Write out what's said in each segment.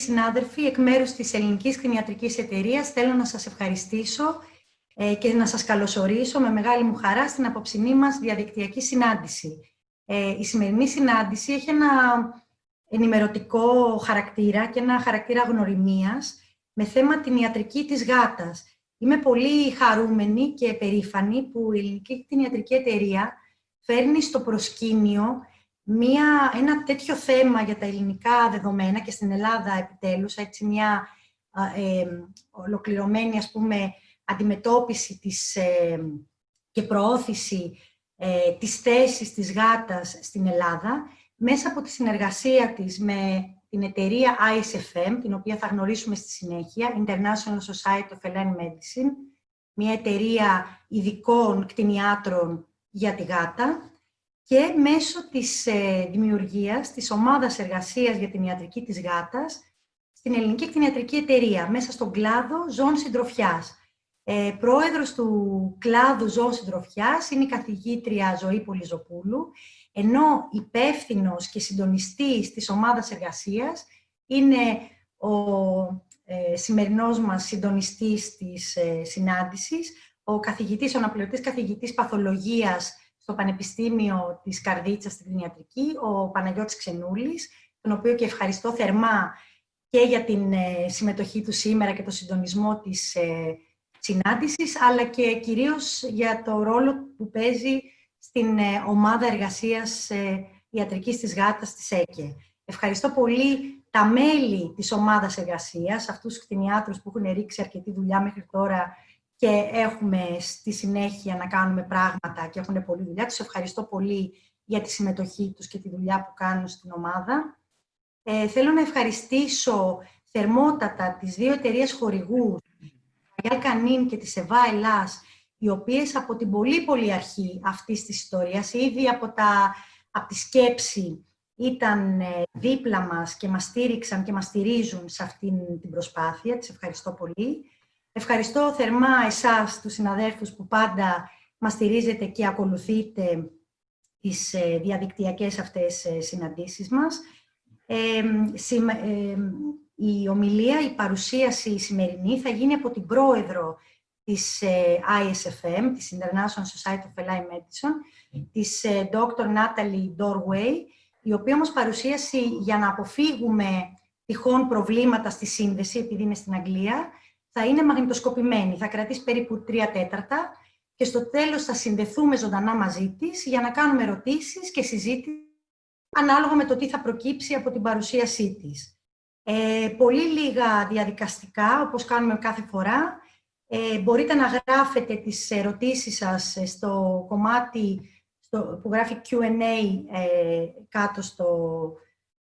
Συνάδελφοι, εκ μέρους της Ελληνικής Κτηνιατρικής Εταιρείας θέλω να σας ευχαριστήσω και να σας καλωσορίσω με μεγάλη μου χαρά στην απόψινή μας διαδικτυακή συνάντηση. Η σημερινή συνάντηση έχει ένα ενημερωτικό χαρακτήρα και ένα χαρακτήρα γνωριμίας με θέμα την ιατρική της γάτας. Είμαι πολύ χαρούμενη και περήφανη που η Ελληνική Κτηνιατρική Εταιρεία φέρνει στο προσκήνιο ένα τέτοιο θέμα για τα ελληνικά δεδομένα και στην Ελλάδα επιτέλους, έτσι μια ολοκληρωμένη, ας πούμε, αντιμετώπιση και προώθηση της θέσης της γάτας στην Ελλάδα, μέσα από τη συνεργασία της με την εταιρεία ISFM, την οποία θα γνωρίσουμε στη συνέχεια, International Society of Feline Medicine, μια εταιρεία ειδικών κτηνιάτρων για τη γάτα, και μέσω της δημιουργίας της ομάδας εργασίας για την ιατρική της γάτας στην Ελληνική Κτηνιατρική Εταιρεία, μέσα στον κλάδο ζώων συντροφιάς. Πρόεδρος του κλάδου ζώων συντροφιάς είναι η καθηγήτρια Ζωή Πολυζοπούλου, ενώ υπεύθυνος και συντονιστής της ομάδας εργασίας είναι ο σημερινός μας συντονιστής της συνάντησης, ο αναπληρωτής καθηγητής παθολογίας στο Πανεπιστήμιο της Καρδίτσας στην Κτηνιατρική, ο Παναγιώτης Ξενούλης, τον οποίο και ευχαριστώ θερμά και για την συμμετοχή του σήμερα και το συντονισμό της συνάντησης, αλλά και κυρίως για το ρόλο που παίζει στην ομάδα εργασίας ιατρικής της γάτας της ΕΚΕ. Ευχαριστώ πολύ τα μέλη της ομάδας εργασίας, αυτούς τους κτηνιάτρους που έχουν ρίξει αρκετή δουλειά μέχρι τώρα και έχουμε στη συνέχεια να κάνουμε πράγματα και έχουν πολλή δουλειά. Τους ευχαριστώ πολύ για τη συμμετοχή τους και τη δουλειά που κάνουν στην ομάδα. Θέλω να ευχαριστήσω θερμότατα τις δύο εταιρείες χορηγούς, τη Royal Canin και τη Σεβά Ελλάς, οι οποίες από την πολύ αρχή αυτής της ιστορίας, ήδη από τη σκέψη, ήταν δίπλα μας και μας στήριξαν και μας στηρίζουν σε αυτήν την προσπάθεια. Τις ευχαριστώ πολύ. Ευχαριστώ θερμά εσάς, τους συναδέλφους που πάντα μας στηρίζετε και ακολουθείτε τις διαδικτυακές αυτές συναντήσεις μας. Η ομιλία, η παρουσίαση σημερινή θα γίνει από την πρόεδρο της ISFM, της International Society of Feline Medicine, της Dr. Natalie Dorway, η οποία όμως παρουσίαση, για να αποφύγουμε τυχόν προβλήματα στη σύνδεση, επειδή είναι στην Αγγλία, θα είναι μαγνητοσκοπημένη, θα κρατήσει περίπου 3/4 και στο τέλος θα συνδεθούμε ζωντανά μαζί της για να κάνουμε ερωτήσεις και συζήτηση ανάλογα με το τι θα προκύψει από την παρουσίασή της. Πολύ λίγα διαδικαστικά, όπως κάνουμε κάθε φορά. Μπορείτε να γράφετε τις ερωτήσεις σας στο κομμάτι που γράφει Q&A κάτω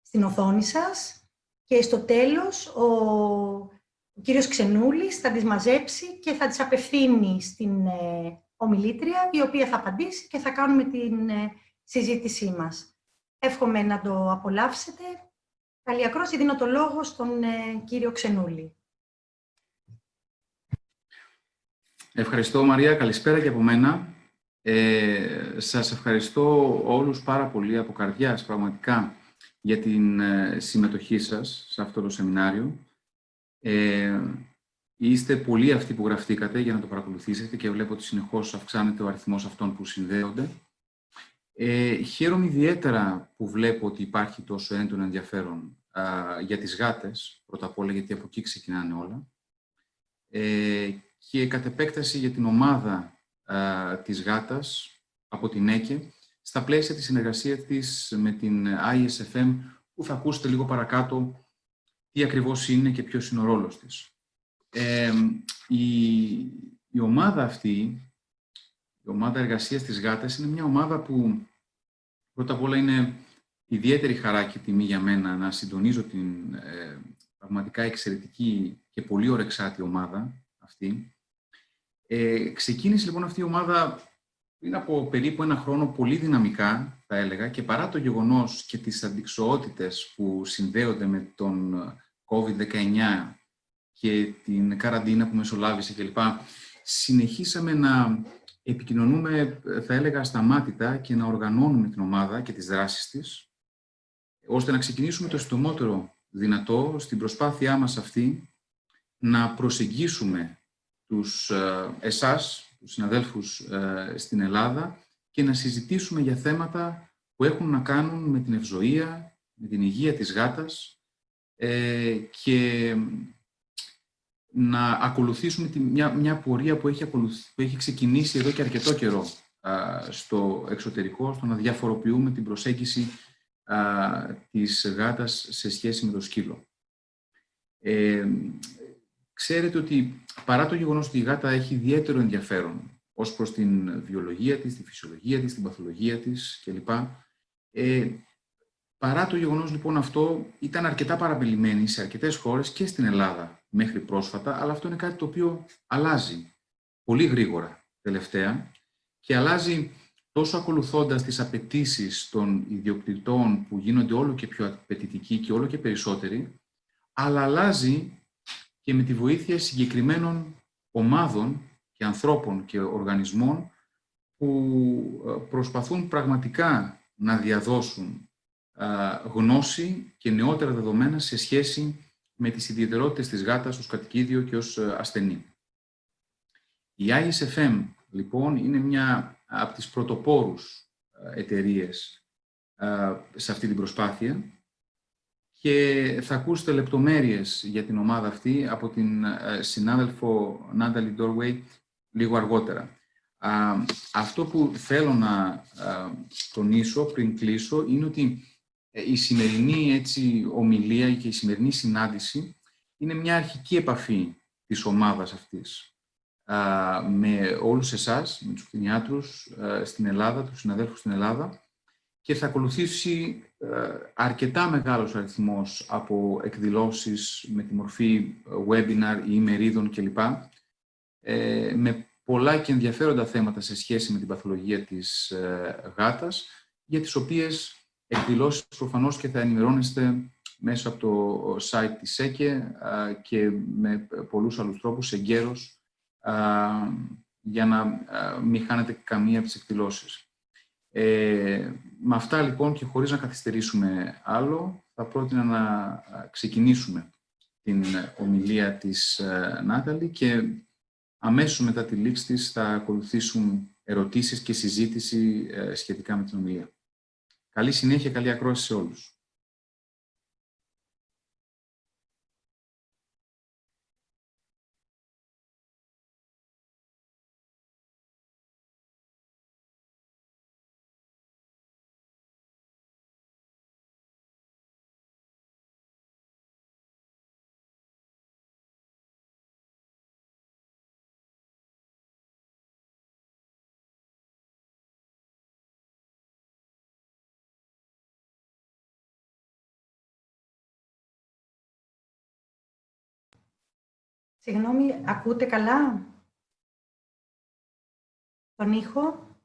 στην οθόνη σας και στο τέλος ο κύριος Ξενούλης θα τις μαζέψει και θα τις απευθύνει στην ομιλήτρια, η οποία θα απαντήσει και θα κάνουμε την συζήτησή μας. Εύχομαι να το απολαύσετε. Καλή ακρόαση. Δίνω το λόγο στον κύριο Ξενούλη. Ευχαριστώ, Μαρία. Καλησπέρα και από μένα. Σας ευχαριστώ όλους πάρα πολύ από καρδιάς, πραγματικά, για την συμμετοχή σας σε αυτό το σεμινάριο. Είστε πολλοί αυτοί που γραφτήκατε για να το παρακολουθήσετε και βλέπω ότι συνεχώς αυξάνεται ο αριθμός αυτών που συνδέονται. Χαίρομαι ιδιαίτερα που βλέπω ότι υπάρχει τόσο έντονο ενδιαφέρον για τις γάτες, πρώτα απ' όλα γιατί από εκεί ξεκινάνε όλα, και κατ' επέκταση για την ομάδα της γάτας από την ΕΚΕ, στα πλαίσια της συνεργασίας της με την ISFM, που θα ακούσετε λίγο παρακάτω τι ακριβώς είναι και ποιος είναι ο ρόλος της. Η ομάδα αυτή, η ομάδα εργασίας της γάτας, είναι μια ομάδα που πρώτα απ' όλα είναι ιδιαίτερη χαρά και τιμή για μένα να συντονίζω την πραγματικά εξαιρετική και πολύ ορεξάτη ομάδα αυτή. Ξεκίνησε λοιπόν αυτή η ομάδα πριν από περίπου ένα χρόνο πολύ δυναμικά, θα έλεγα, και παρά το γεγονός και τις αντιξοότητες που συνδέονται με τον COVID-19 και την καραντίνα που μεσολάβησε κλπ. Συνεχίσαμε να επικοινωνούμε, θα έλεγα, ασταμάτητα και να οργανώνουμε την ομάδα και τις δράσεις της, ώστε να ξεκινήσουμε το συντομότερο δυνατό στην προσπάθειά μας αυτή να προσεγγίσουμε εσάς, τους συναδέλφους στην Ελλάδα και να συζητήσουμε για θέματα που έχουν να κάνουν με την ευζοία, με την υγεία της γάτας και να ακολουθήσουμε μια πορεία που έχει ξεκινήσει εδώ και αρκετό καιρό στο εξωτερικό, στο να διαφοροποιούμε την προσέγγιση της γάτας σε σχέση με το σκύλο. Ξέρετε ότι παρά το γεγονός ότι η γάτα έχει ιδιαίτερο ενδιαφέρον ως προς την βιολογία της, τη φυσιολογία της, την παθολογία της κλπ. Παρά το γεγονός λοιπόν αυτό ήταν αρκετά παραπελημένη σε αρκετές χώρες και στην Ελλάδα μέχρι πρόσφατα, αλλά αυτό είναι κάτι το οποίο αλλάζει πολύ γρήγορα τελευταία και αλλάζει τόσο ακολουθώντας τις απαιτήσεις των ιδιοκτητών που γίνονται όλο και πιο απαιτητικοί και όλο και περισσότεροι, αλλά αλλάζει και με τη βοήθεια συγκεκριμένων ομάδων και ανθρώπων και οργανισμών που προσπαθούν πραγματικά να διαδώσουν γνώση και νεότερα δεδομένα σε σχέση με τις ιδιαιτερότητες της γάτας ως κατοικίδιο και ως ασθενή. Η ISFM, λοιπόν, είναι μια από τις πρωτοπόρους εταιρείες σε αυτή την προσπάθεια και θα ακούσετε λεπτομέρειες για την ομάδα αυτή από την συνάδελφο Natalie Dorway λίγο αργότερα. Αυτό που θέλω να τονίσω πριν κλείσω είναι ότι η σημερινή ομιλία και η σημερινή συνάντηση είναι μια αρχική επαφή της ομάδας αυτής με όλους εσάς, με τους κτηνιάτρους στην Ελλάδα, τους συναδέλφους στην Ελλάδα και θα ακολουθήσει αρκετά μεγάλος αριθμός από εκδηλώσεις με τη μορφή webinar ή ημερίδων κλπ. Με πολλά και ενδιαφέροντα θέματα σε σχέση με την παθολογία της γάτας, για τις οποίες εκδηλώσεις προφανώς και θα ενημερώνεστε μέσα από το site της ΕΚΕ και με πολλούς άλλους τρόπους εγκαίρως για να μην χάνετε καμία από τις εκδηλώσεις. Με αυτά λοιπόν και χωρίς να καθυστερήσουμε άλλο, θα πρότεινα να ξεκινήσουμε την ομιλία της Νάταλη και αμέσως μετά τη λήξη της θα ακολουθήσουν ερωτήσεις και συζήτηση σχετικά με την ομιλία. Καλή συνέχεια, καλή ακρόαση σε όλους. Συγγνώμη, ακούτε καλά τον ήχο?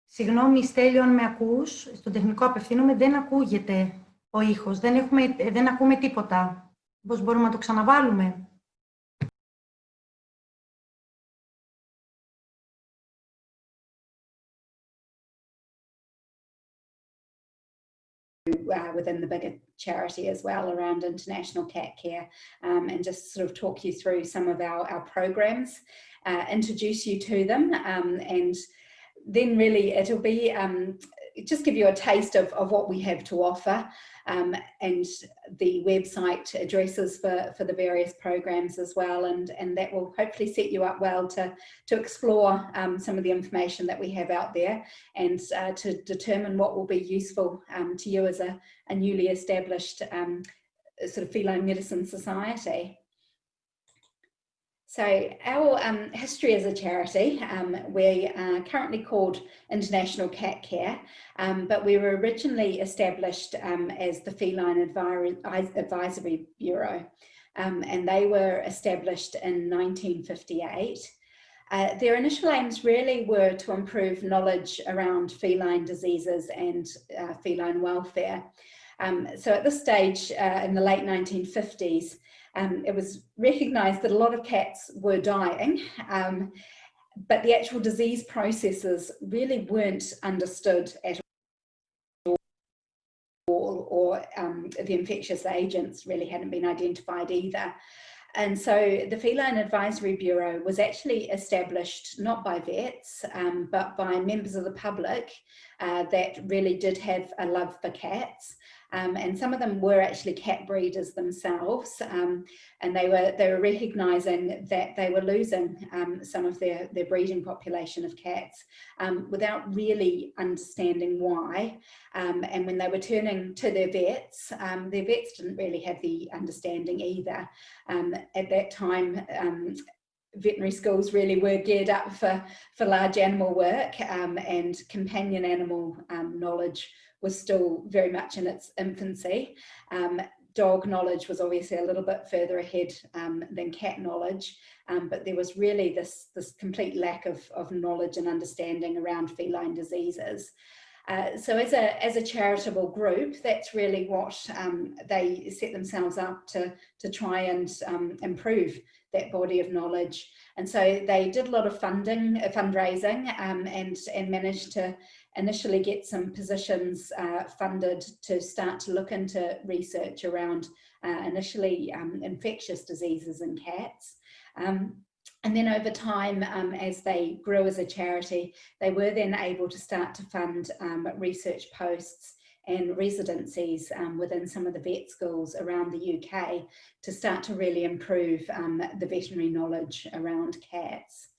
Συγγνώμη, Στέλιο, αν με ακούς, στον τεχνικό απευθύνομαι, δεν ακούγεται ο ήχος, δεν ακούμε τίποτα. Πώς μπορούμε να το ξαναβάλουμε? Within the bigger charity as well around international cat care, and just sort of talk you through some of our programs, introduce you to them, and then really it'll be just give you a taste of what we have to offer, and the website addresses for the various programs as well, and that will hopefully set you up well to explore some of the information that we have out there, and to determine what will be useful to you as a newly established sort of feline medicine society. So our history as a charity, we are currently called International Cat Care, but we were originally established as the Feline Advisory Bureau, and they were established in 1958. Their initial aims really were to improve knowledge around feline diseases and feline welfare. So at this stage, in the late 1950s, it was recognised that a lot of cats were dying, but the actual disease processes really weren't understood at all, or the infectious agents really hadn't been identified either. And so the Feline Advisory Bureau was actually established not by vets, but by members of the public that really did have a love for cats. And some of them were actually cat breeders themselves, and they were recognising that they were losing some of their breeding population of cats without really understanding why. And when they were turning to their vets didn't really have the understanding either. At that time, veterinary schools really were geared up for large animal work, and companion animal knowledge was still very much in its infancy. Dog knowledge was obviously a little bit further ahead than cat knowledge, but there was really this complete lack of knowledge and understanding around feline diseases. So as a charitable group, that's really what they set themselves up to try and improve that body of knowledge. And so they did a lot of fundraising, and managed to initially get some positions funded to start to look into research around initially infectious diseases in cats. And then over time, as they grew as a charity, they were then able to start to fund research posts and residencies within some of the vet schools around the UK to start to really improve the veterinary knowledge around cats.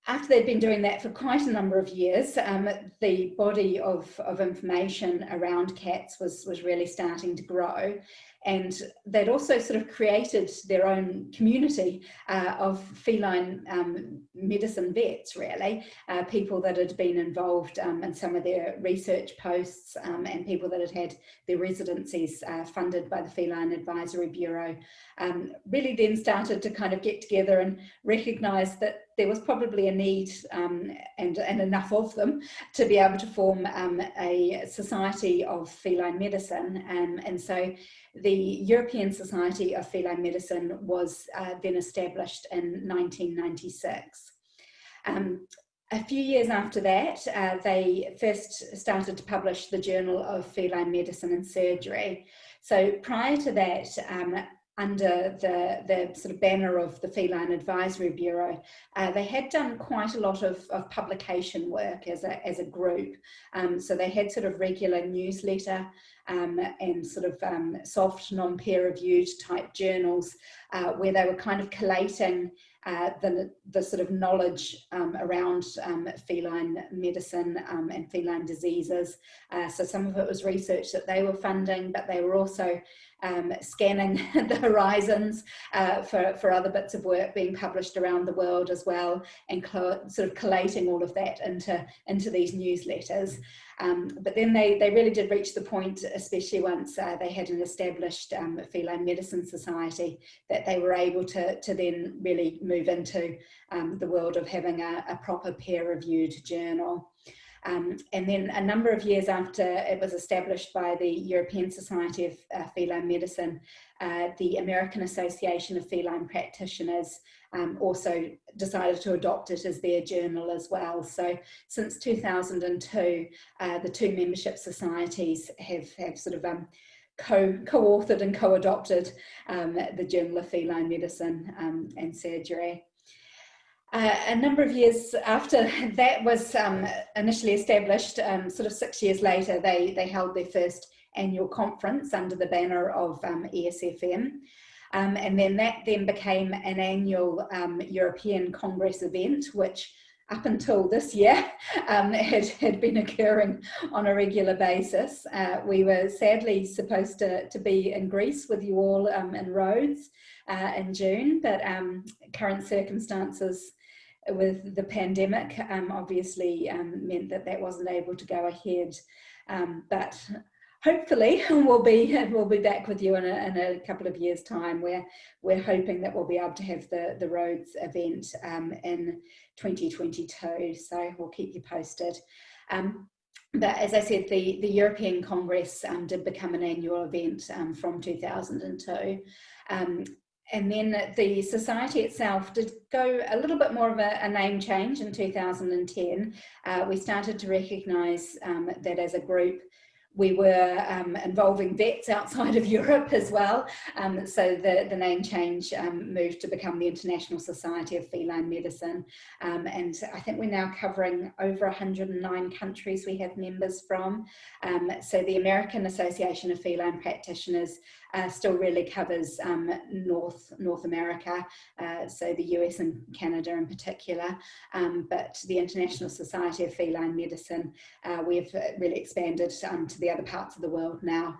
After they'd been doing that for quite a number of years, the body of information around cats was really starting to grow. And they'd also sort of created their own community of feline medicine vets, really, people that had been involved in some of their research posts, and people that had had their residencies funded by the Feline Advisory Bureau, really then started to kind of get together and recognise that there was probably a need, and enough of them, to be able to form a society of feline medicine. And so the European Society of Feline Medicine was then established in 1996. A few years after that, they first started to publish the Journal of Feline Medicine and Surgery. So prior to that, under the sort of banner of the Feline Advisory Bureau, they had done quite a lot of publication work as a group. So they had sort of regular newsletter and sort of soft, non-peer-reviewed type journals where they were kind of collating the sort of knowledge around feline medicine and feline diseases. So some of it was research that they were funding, but they were also scanning the horizons for other bits of work being published around the world as well, and sort of collating all of that into these newsletters. But then they really did reach the point, especially once they had an established feline medicine society, that they were able to then really move into the world of having a proper peer-reviewed journal. And then a number of years after it was established by the European Society of Feline Medicine, the American Association of Feline Practitioners also decided to adopt it as their journal as well. So since 2002, the two membership societies have sort of co-authored and co-adopted the Journal of Feline Medicine and Surgery. A number of years after that was initially established, sort of 6 years later, they held their first annual conference under the banner of ISFM. And then that then became an annual European Congress event, which up until this year had been occurring on a regular basis. We were sadly supposed to be in Greece with you all in Rhodes in June, but current circumstances with the pandemic obviously meant that wasn't able to go ahead. But hopefully we'll be back with you in a couple of years' time, where we're hoping that we'll be able to have the Rhodes event in 2022. So we'll keep you posted. But as I said, the European Congress did become an annual event from 2002. And then the society itself did go a little bit more of a name change in 2010. We started to recognise that as a group, we were involving vets outside of Europe as well. So the name change moved to become the International Society of Feline Medicine. And I think we're now covering over 109 countries we have members from. So the American Association of Feline Practitioners still really covers North America, so the US and Canada in particular. But the International Society of Feline Medicine, we've really expanded to the other parts of the world now,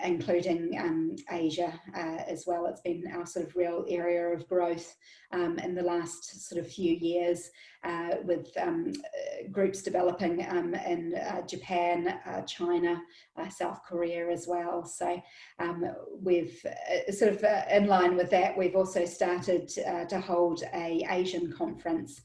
including Asia as well. It's been our sort of real area of growth in the last sort of few years, with groups developing in Japan, China, South Korea as well. So we've sort of in line with that, we've also started to hold an Asian conference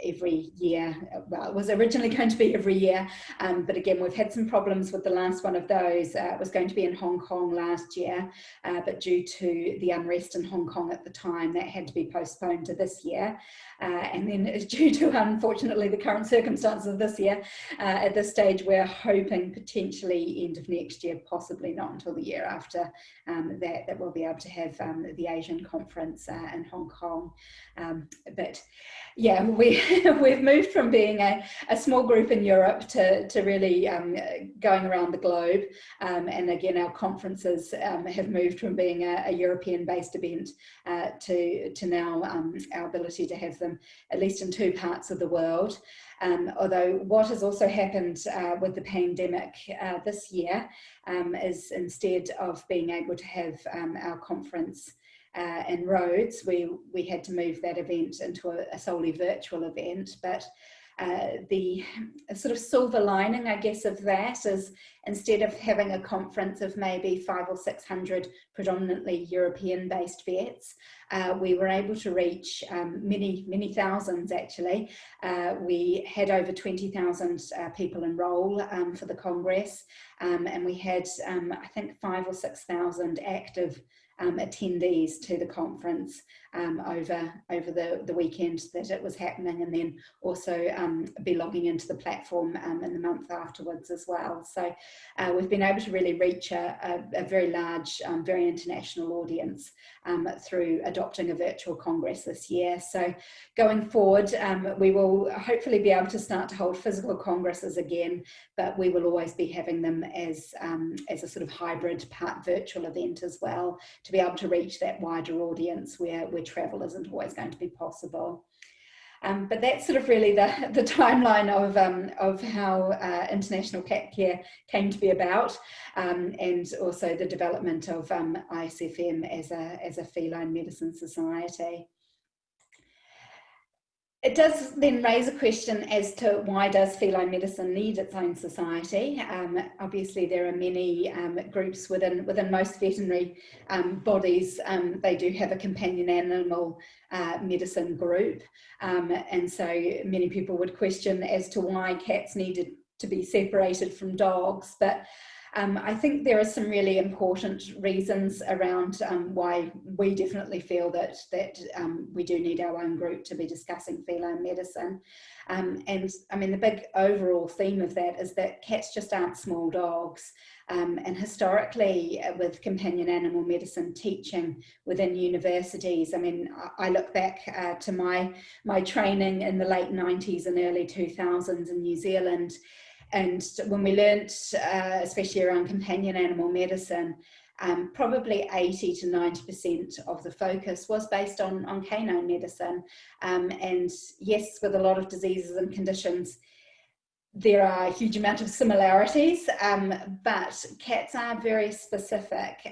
every year. Well, it was originally going to be every year, but again, we've had some problems with the last one of those. It was going to be in Hong Kong last year, but due to the unrest in Hong Kong at the time, that had to be postponed to this year. And then due to, unfortunately, the current circumstances of this year, at this stage, we're hoping potentially end of next year, possibly not until the year after, that we'll be able to have the Asian conference in Hong Kong. But yeah, we've moved from being a small group in Europe to really going around the globe. And again, our conferences have moved from being a European-based event to now our ability to have them at least in 2 parts of the world. Although what has also happened with the pandemic this year is, instead of being able to have our conference in Rhodes, we had to move that event into a solely virtual event. But the sort of silver lining, I guess, of that is, instead of having a conference of maybe 500 or 600 predominantly European-based vets, we were able to reach many thousands, actually. We had over 20,000 people enroll for the Congress, and we had, I think, 5,000 or 6,000 active attendees to the conference over the weekend that it was happening, and then also be logging into the platform in the month afterwards as well. So we've been able to really reach a very large, very international audience through adopting a virtual congress this year. So going forward, we will hopefully be able to start to hold physical congresses again, but we will always be having them as a sort of hybrid part virtual event as well, to be able to reach that wider audience where travel isn't always going to be possible. But that's sort of really the timeline of how International Cat Care came to be about, and also the development of ISFM as a feline medicine society. It does then raise a question as to, why does feline medicine need its own society? Obviously, there are many groups within most veterinary bodies. They do have a companion animal medicine group, and so many people would question as to why cats needed to be separated from dogs. But I think there are some really important reasons around why we definitely feel that we do need our own group to be discussing feline medicine. And I mean, the big overall theme of that is that cats just aren't small dogs. And historically, with companion animal medicine teaching within universities, I mean, I look back to my training in the late 90s and early 2000s in New Zealand. And when we learnt, especially around companion animal medicine, probably 80 to 90% of the focus was based on canine medicine. And yes, with a lot of diseases and conditions, there are a huge amount of similarities, but cats are very specific.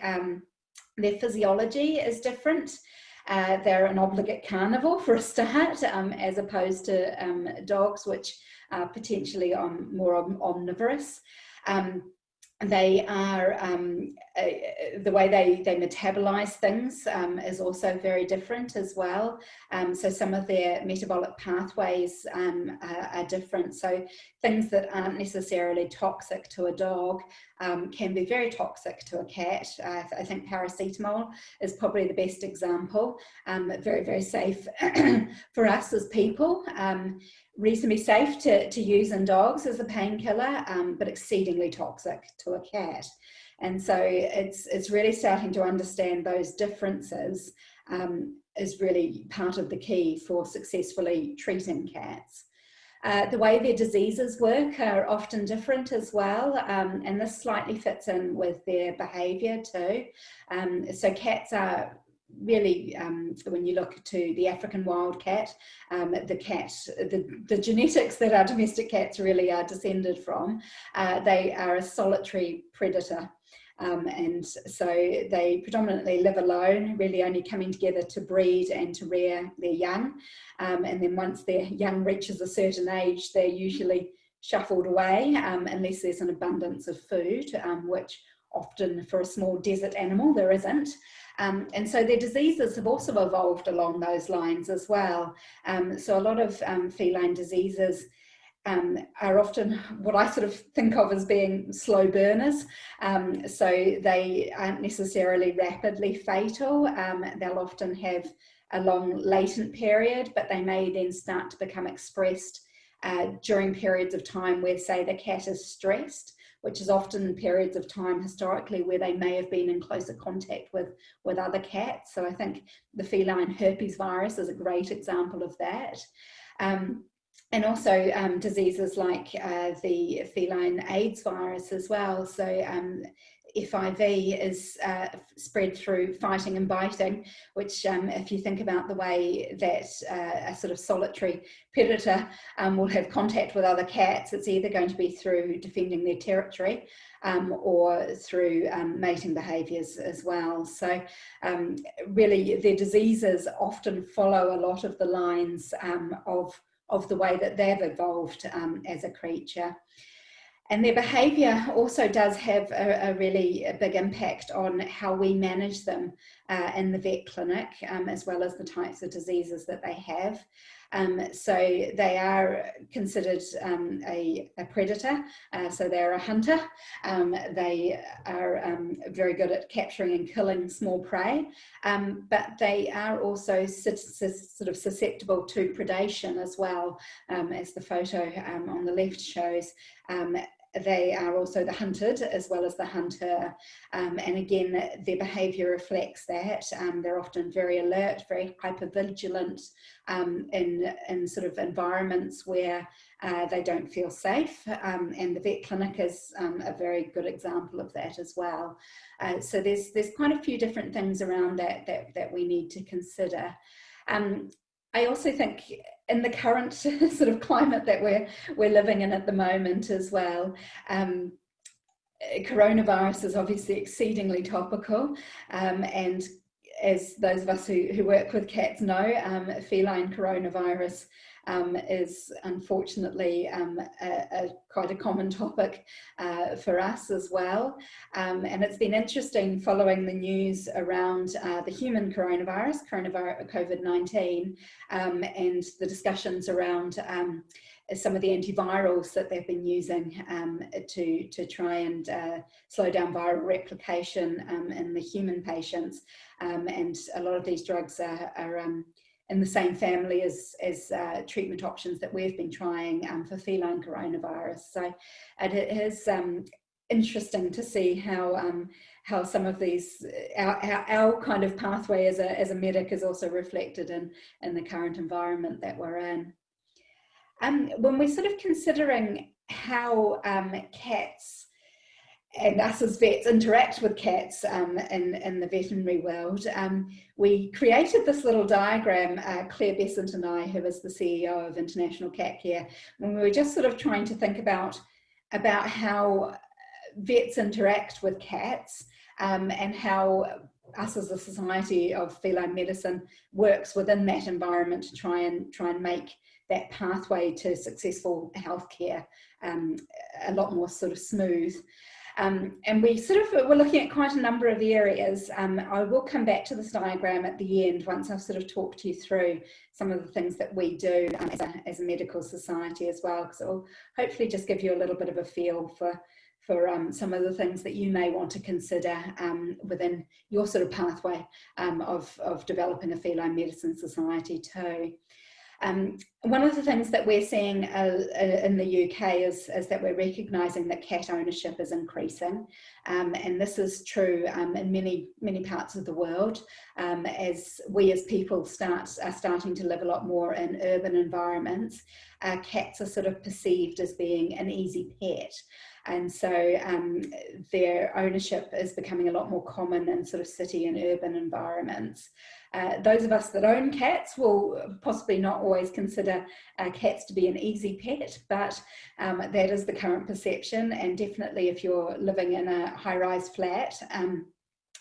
Their physiology is different. They're an obligate carnivore for a start, as opposed to dogs, which are potentially more omnivorous. They are the way they metabolize things is also very different as well. So some of their metabolic pathways are different. So things that aren't necessarily toxic to a dog can be very toxic to a cat. I think paracetamol is probably the best example. Very, very safe for us as people. Reasonably safe to use in dogs as a painkiller, but exceedingly toxic to a cat. And so it's really starting to understand those differences is really part of the key for successfully treating cats. The way their diseases work are often different as well, and this slightly fits in with their behaviour too. So cats are really, when you look to the African wildcat, the genetics that our domestic cats really are descended from, they are a solitary predator. And so they predominantly live alone, really only coming together to breed and to rear their young. And then once their young reaches a certain age, they're usually shuffled away unless there's an abundance of food, which often for a small desert animal there isn't. And so their diseases have also evolved along those lines as well. So a lot of feline diseases are often what I sort of think of as being slow burners. So they aren't necessarily rapidly fatal. They'll often have a long latent period, but they may then start to become expressed during periods of time where, say, the cat is stressed, which is often periods of time historically where they may have been in closer contact with other cats. So I think the feline herpes virus is a great example of that. And also diseases like the feline AIDS virus as well. So FIV is spread through fighting and biting, which if you think about the way that a sort of solitary predator will have contact with other cats, it's either going to be through defending their territory or through mating behaviours as well. So really their diseases often follow a lot of the lines of the way that they've evolved as a creature. And their behaviour also does have a really big impact on how we manage them in the vet clinic, as well as the types of diseases that they have. So they are considered a predator, so they're a hunter. They are very good at capturing and killing small prey, but they are also sort of susceptible to predation as well, as the photo on the left shows. They are also the hunted as well as the hunter, and again their behaviour reflects that. They're often very alert, very hypervigilant in sort of environments where they don't feel safe, and the vet clinic is a very good example of that as well. So there's quite a few different things around that we need to consider. I also think in the current sort of climate that we're living in at the moment as well, coronavirus is obviously exceedingly topical, and as those of us who work with cats know, feline coronavirus is unfortunately quite a common topic for us as well. And it's been interesting following the news around the human coronavirus, COVID-19, and the discussions around some of the antivirals that they've been using to try and slow down viral replication in the human patients. And a lot of these drugs are in the same family as treatment options that we've been trying for feline coronavirus. So it is interesting to see how some of these, our kind of pathway as a medic is also reflected in the current environment that we're in. When we're sort of considering how cats and us as vets interact with cats in the veterinary world, we created this little diagram, Claire Besant and I, who is the CEO of International Cat Care, when we were just sort of trying to think about how vets interact with cats, and how us as a society of feline medicine works within that environment to try and make that pathway to successful healthcare a lot more sort of smooth. And we we're looking at quite a number of areas. I will come back to this diagram at the end once I've sort of talked you through some of the things that we do as a medical society as well, because it will hopefully just give you a little bit of a feel for some of the things that you may want to consider within your sort of pathway of developing a feline medicine society too. One of the things that we're seeing in the UK is that we're recognising that cat ownership is increasing, and this is true in many parts of the world, as we as people are starting to live a lot more in urban environments. Cats are sort of perceived as being an easy pet, and so their ownership is becoming a lot more common in sort of city and urban environments. Those of us that own cats will possibly not always consider cats to be an easy pet, but that is the current perception. And definitely if you're living in a high-rise flat,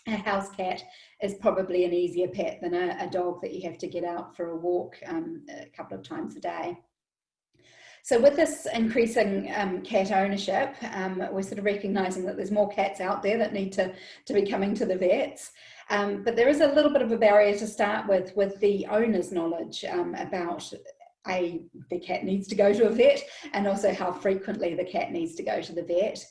a house cat is probably an easier pet than a dog that you have to get out for a walk a couple of times a day. So with this increasing cat ownership, we're sort of recognising that there's more cats out there that need to be coming to the vets. But there is a little bit of a barrier to start with the owner's knowledge about the cat needs to go to a vet, and also how frequently the cat needs to go to the vet.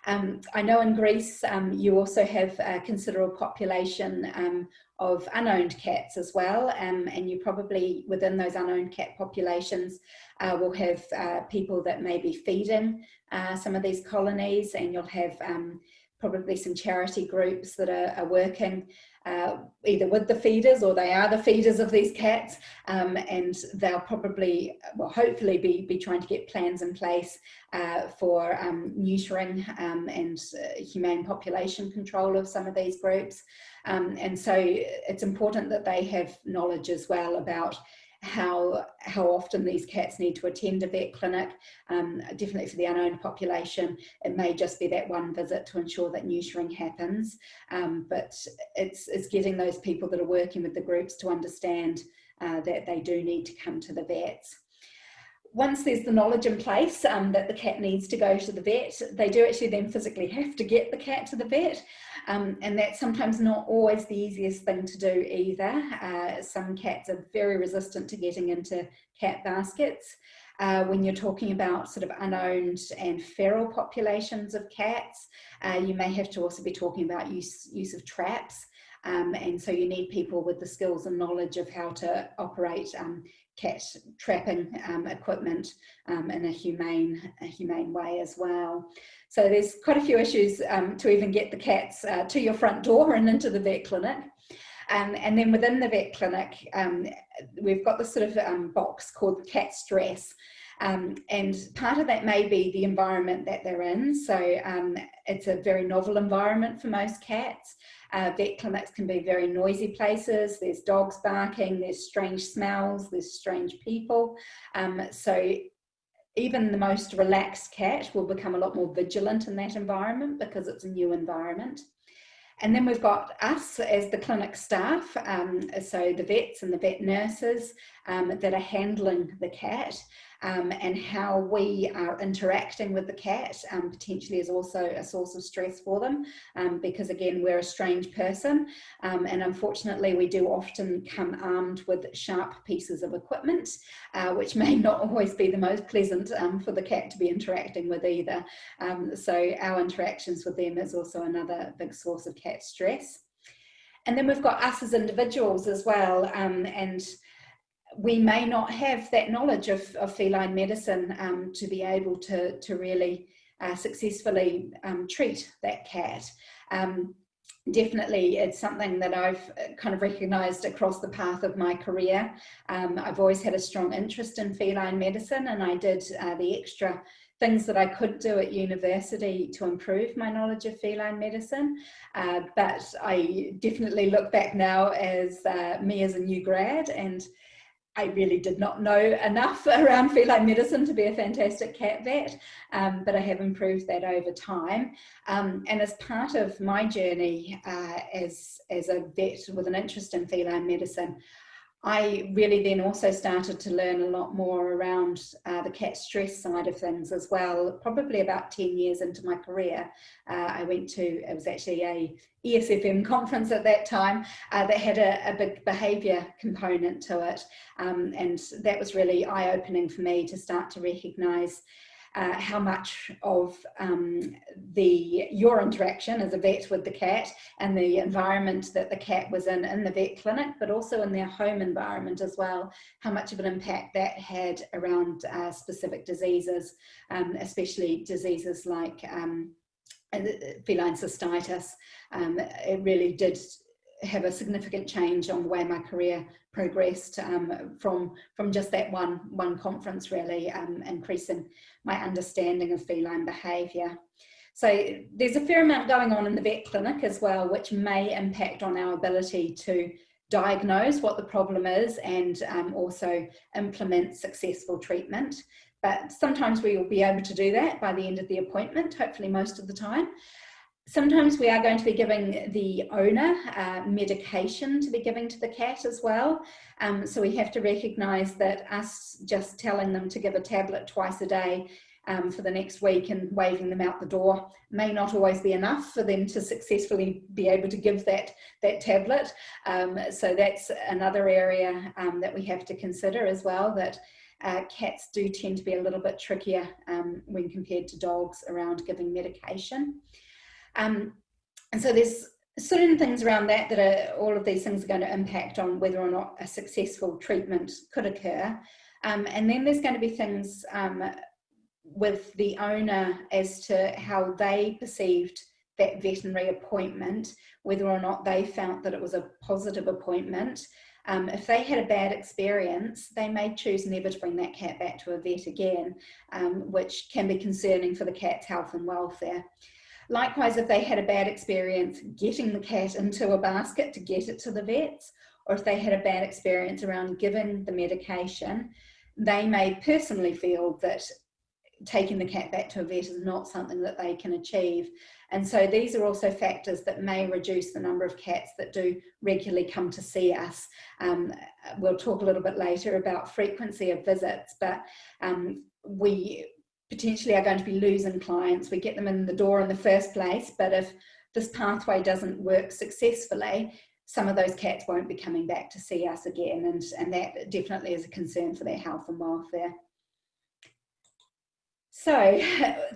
I know in Greece you also have a considerable population of unowned cats as well, and you probably within those unowned cat populations will have people that may be feeding some of these colonies, and you'll have probably some charity groups that are working either with the feeders, or they are the feeders of these cats, and they'll probably, well, hopefully be trying to get plans in place for neutering and humane population control of some of these groups. And so it's important that they have knowledge as well about how often these cats need to attend a vet clinic. Definitely for the unowned population, it may just be that one visit to ensure that neutering happens, but it's getting those people that are working with the groups to understand that they do need to come to the vets. Once there's the knowledge in place that the cat needs to go to the vet, they do actually then physically have to get the cat to the vet, and that's sometimes not always the easiest thing to do either. Some cats are very resistant to getting into cat baskets. When you're talking about sort of unowned and feral populations of cats, you may have to also be talking about use of traps, and so you need people with the skills and knowledge of how to operate cat trapping equipment in a humane way as well. So there's quite a few issues to even get the cats to your front door and into the vet clinic. And then within the vet clinic, we've got this sort of box called cat stress. And part of that may be the environment that they're in. So it's a very novel environment for most cats. Vet clinics can be very noisy places. There's dogs barking, there's strange smells, there's strange people. So even the most relaxed cat will become a lot more vigilant in that environment because it's a new environment. And then we've got us as the clinic staff, so the vets and the vet nurses that are handling the cat, and how we are interacting with the cat potentially is also a source of stress for them, because again, we're a strange person, and unfortunately we do often come armed with sharp pieces of equipment, which may not always be the most pleasant for the cat to be interacting with either. So our interactions with them is also another big source of cat stress. And then we've got us as individuals as well, and we may not have that knowledge of feline medicine to be able to really successfully treat that cat. Definitely, it's something that I've kind of recognised across the path of my career. I've always had a strong interest in feline medicine, and I did the extra things that I could do at university to improve my knowledge of feline medicine. But I definitely look back now as me as a new grad, and I really did not know enough around feline medicine to be a fantastic cat vet, but I have improved that over time. And as part of my journey as a vet with an interest in feline medicine, I really then also started to learn a lot more around the cat stress side of things as well. Probably about 10 years into my career, I went to, it was actually a ISFM conference at that time that had a big behaviour component to it. And that was really eye-opening for me to start to recognise how much of your interaction as a vet with the cat and the environment that the cat was in the vet clinic, but also in their home environment as well, how much of an impact that had around specific diseases, especially diseases like feline cystitis. It really did have a significant change on the way my career progressed from just that one conference, really, increasing my understanding of feline behaviour. So there's a fair amount going on in the vet clinic as well, which may impact on our ability to diagnose what the problem is and also implement successful treatment. But sometimes we will be able to do that by the end of the appointment, hopefully most of the time. Sometimes we are going to be giving the owner medication to be giving to the cat as well. So we have to recognise that us just telling them to give a tablet twice a day for the next week and waving them out the door may not always be enough for them to successfully be able to give that tablet. So that's another area that we have to consider as well, that cats do tend to be a little bit trickier when compared to dogs around giving medication. And so there's certain things around that are, all of these things are going to impact on whether or not a successful treatment could occur. And then there's going to be things with the owner as to how they perceived that veterinary appointment, whether or not they felt that it was a positive appointment. If they had a bad experience, they may choose never to bring that cat back to a vet again, which can be concerning for the cat's health and welfare. Likewise, if they had a bad experience getting the cat into a basket to get it to the vets, or if they had a bad experience around giving the medication, they may personally feel that taking the cat back to a vet is not something that they can achieve. And so these are also factors that may reduce the number of cats that do regularly come to see us. We'll talk a little bit later about frequency of visits, but we potentially are going to be losing clients. We get them in the door in the first place, but if this pathway doesn't work successfully, some of those cats won't be coming back to see us again, and that definitely is a concern for their health and welfare. So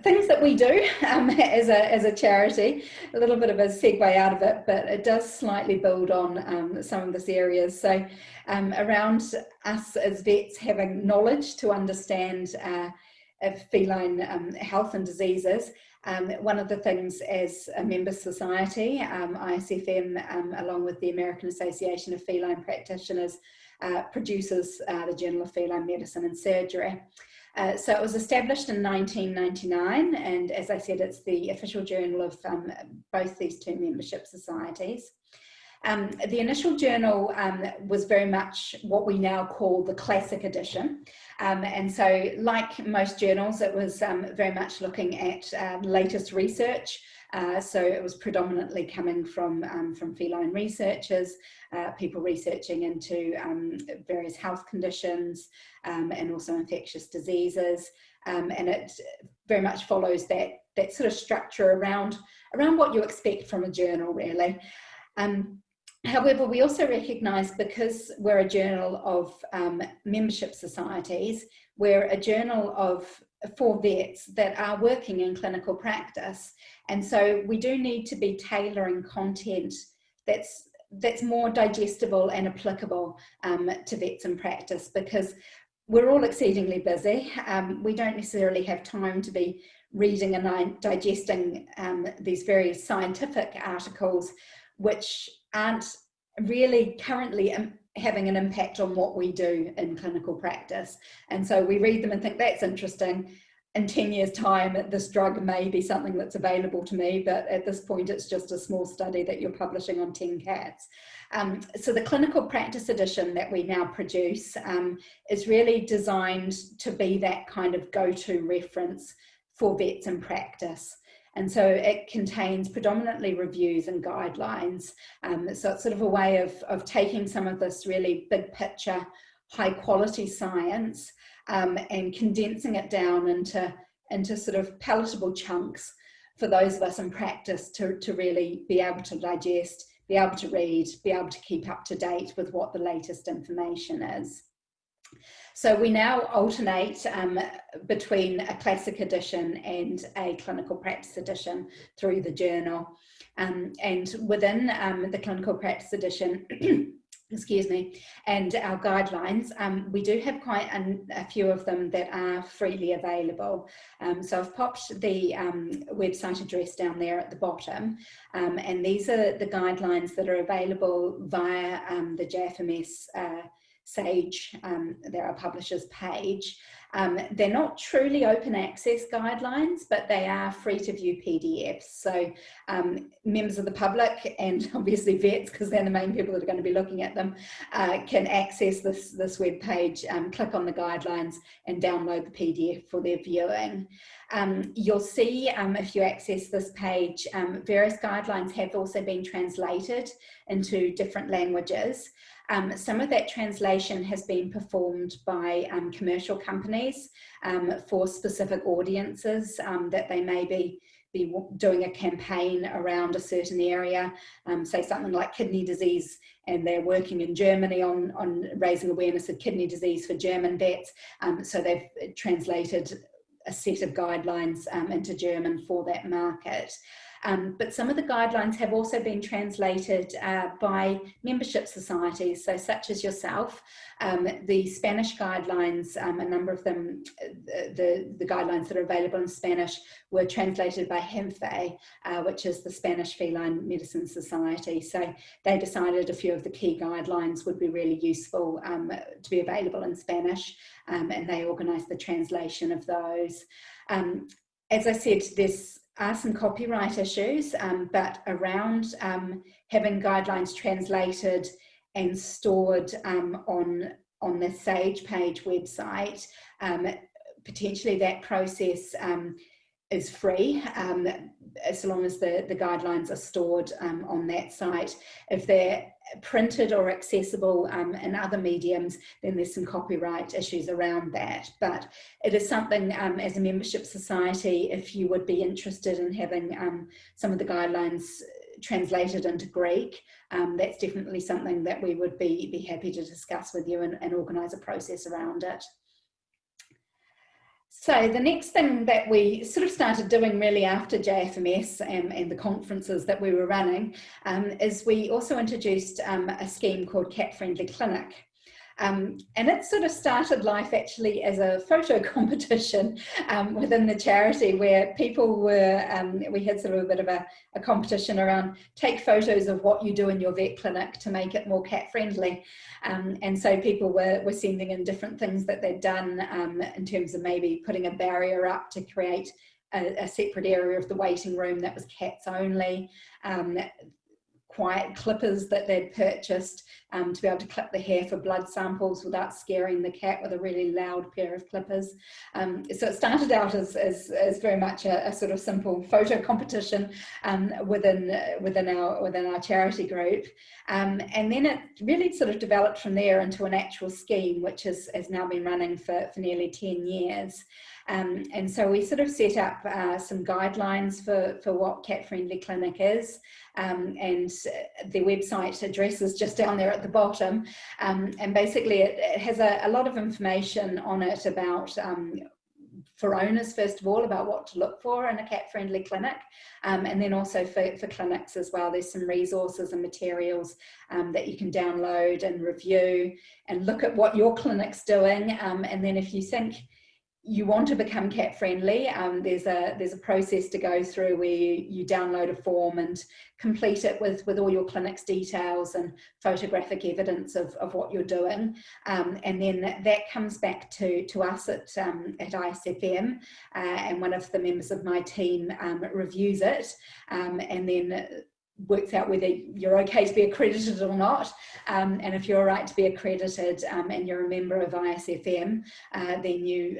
things that we do as a charity, a little bit of a segue out of it, but it does slightly build on some of these areas. So around us as vets having knowledge to understand feline health and diseases. One of the things as a member society, ISFM, along with the American Association of Feline Practitioners, produces the Journal of Feline Medicine and Surgery. So it was established in 1999, and as I said, it's the official journal of both these two membership societies. The initial journal was very much what we now call the classic edition. And so like most journals, it was very much looking at latest research. So it was predominantly coming from feline researchers, people researching into various health conditions and also infectious diseases. And it very much follows that sort of structure around what you expect from a journal, really. However, we also recognise, because we're a journal of membership societies, we're a journal for vets that are working in clinical practice. And so we do need to be tailoring content that's more digestible and applicable to vets in practice, because we're all exceedingly busy. We don't necessarily have time to be reading and digesting these very scientific articles, which aren't really currently having an impact on what we do in clinical practice. And so we read them and think, that's interesting. In 10 years' time, this drug may be something that's available to me, but at this point, it's just a small study that you're publishing on 10 cats. So the clinical practice edition that we now produce is really designed to be that kind of go-to reference for vets in practice. And so it contains predominantly reviews and guidelines. So it's sort of a way of taking some of this really big picture, high quality science and condensing it down into sort of palatable chunks for those of us in practice to really be able to digest, be able to read, be able to keep up to date with what the latest information is. So we now alternate between a classic edition and a clinical practice edition through the journal. And within the clinical practice edition, excuse me, and our guidelines, we do have quite a few of them that are freely available. So I've popped the website address down there at the bottom, and these are the guidelines that are available via the JFMS SAGE, they're our publisher's page. They're not truly open access guidelines, but they are free to view PDFs. So members of the public, and obviously vets, because they're the main people that are going to be looking at them, can access this web page, click on the guidelines and download the PDF for their viewing. You'll see if you access this page, various guidelines have also been translated into different languages. Some of that translation has been performed by commercial companies for specific audiences that they may be doing a campaign around a certain area, say something like kidney disease, and they're working in Germany on raising awareness of kidney disease for German vets. So they've translated a set of guidelines into German for that market. But some of the guidelines have also been translated by membership societies, so such as yourself. The Spanish guidelines, a number of them, the guidelines that are available in Spanish were translated by HEMFE, which is the Spanish Feline Medicine Society. So they decided a few of the key guidelines would be really useful to be available in Spanish, and they organised the translation of those. As I said, there's are some copyright issues, but around having guidelines translated and stored on the SAGE page website, potentially that process is free, as long as the guidelines are stored on that site. If they're printed or accessible in other mediums, then there's some copyright issues around that. But it is something as a membership society, if you would be interested in having some of the guidelines translated into Greek, that's definitely something that we would be happy to discuss with you and organise a process around it. So the next thing that we sort of started doing really after JFMS and the conferences that we were running is we also introduced a scheme called Cat Friendly Clinic. And it sort of started life actually as a photo competition within the charity, where people were, we had sort of a bit of a competition around take photos of what you do in your vet clinic to make it more cat friendly. And so people were sending in different things that they'd done in terms of maybe putting a barrier up to create a separate area of the waiting room that was cats only, quiet clippers that they'd purchased to be able to clip the hair for blood samples without scaring the cat with a really loud pair of clippers. So it started out as very much a sort of simple photo competition within our charity group, and then it really sort of developed from there into an actual scheme, which has now been running for nearly 10 years. And so we sort of set up some guidelines for what Cat Friendly Clinic is, and the website address is just down there at the bottom, and basically it has a lot of information on it about for owners, first of all, about what to look for in a cat-friendly clinic, and then also for clinics as well. There's some resources and materials that you can download and review and look at what your clinic's doing, and then if you think you want to become cat friendly, there's a process to go through where you download a form and complete it with all your clinic's details and photographic evidence of what you're doing, and then that comes back to us at ISFM, and one of the members of my team reviews it, and then works out whether you're okay to be accredited or not, and if you're all right to be accredited and you're a member of ISFM, then you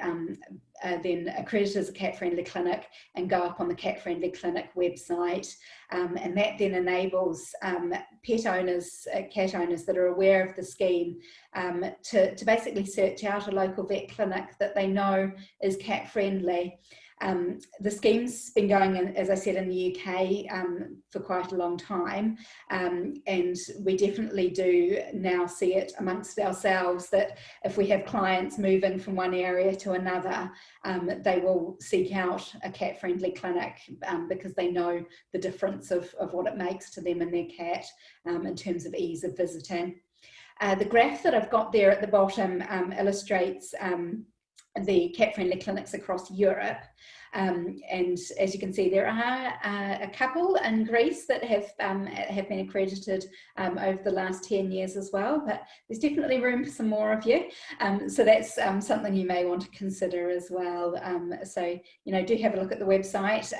then accredited as a cat-friendly clinic and go up on the Cat-Friendly Clinic website. And that then enables pet owners, cat owners that are aware of the scheme to basically search out a local vet clinic that they know is cat-friendly. The scheme's been going, as I said, in the UK for quite a long time, and we definitely do now see it amongst ourselves that if we have clients moving from one area to another, they will seek out a cat-friendly clinic because they know the difference of what it makes to them and their cat in terms of ease of visiting. The graph that I've got there at the bottom illustrates the cat-friendly clinics across Europe. And as you can see, there are a couple in Greece that have been accredited over the last 10 years as well, but there's definitely room for some more of you. So that's something you may want to consider as well. So, you know, do have a look at the website.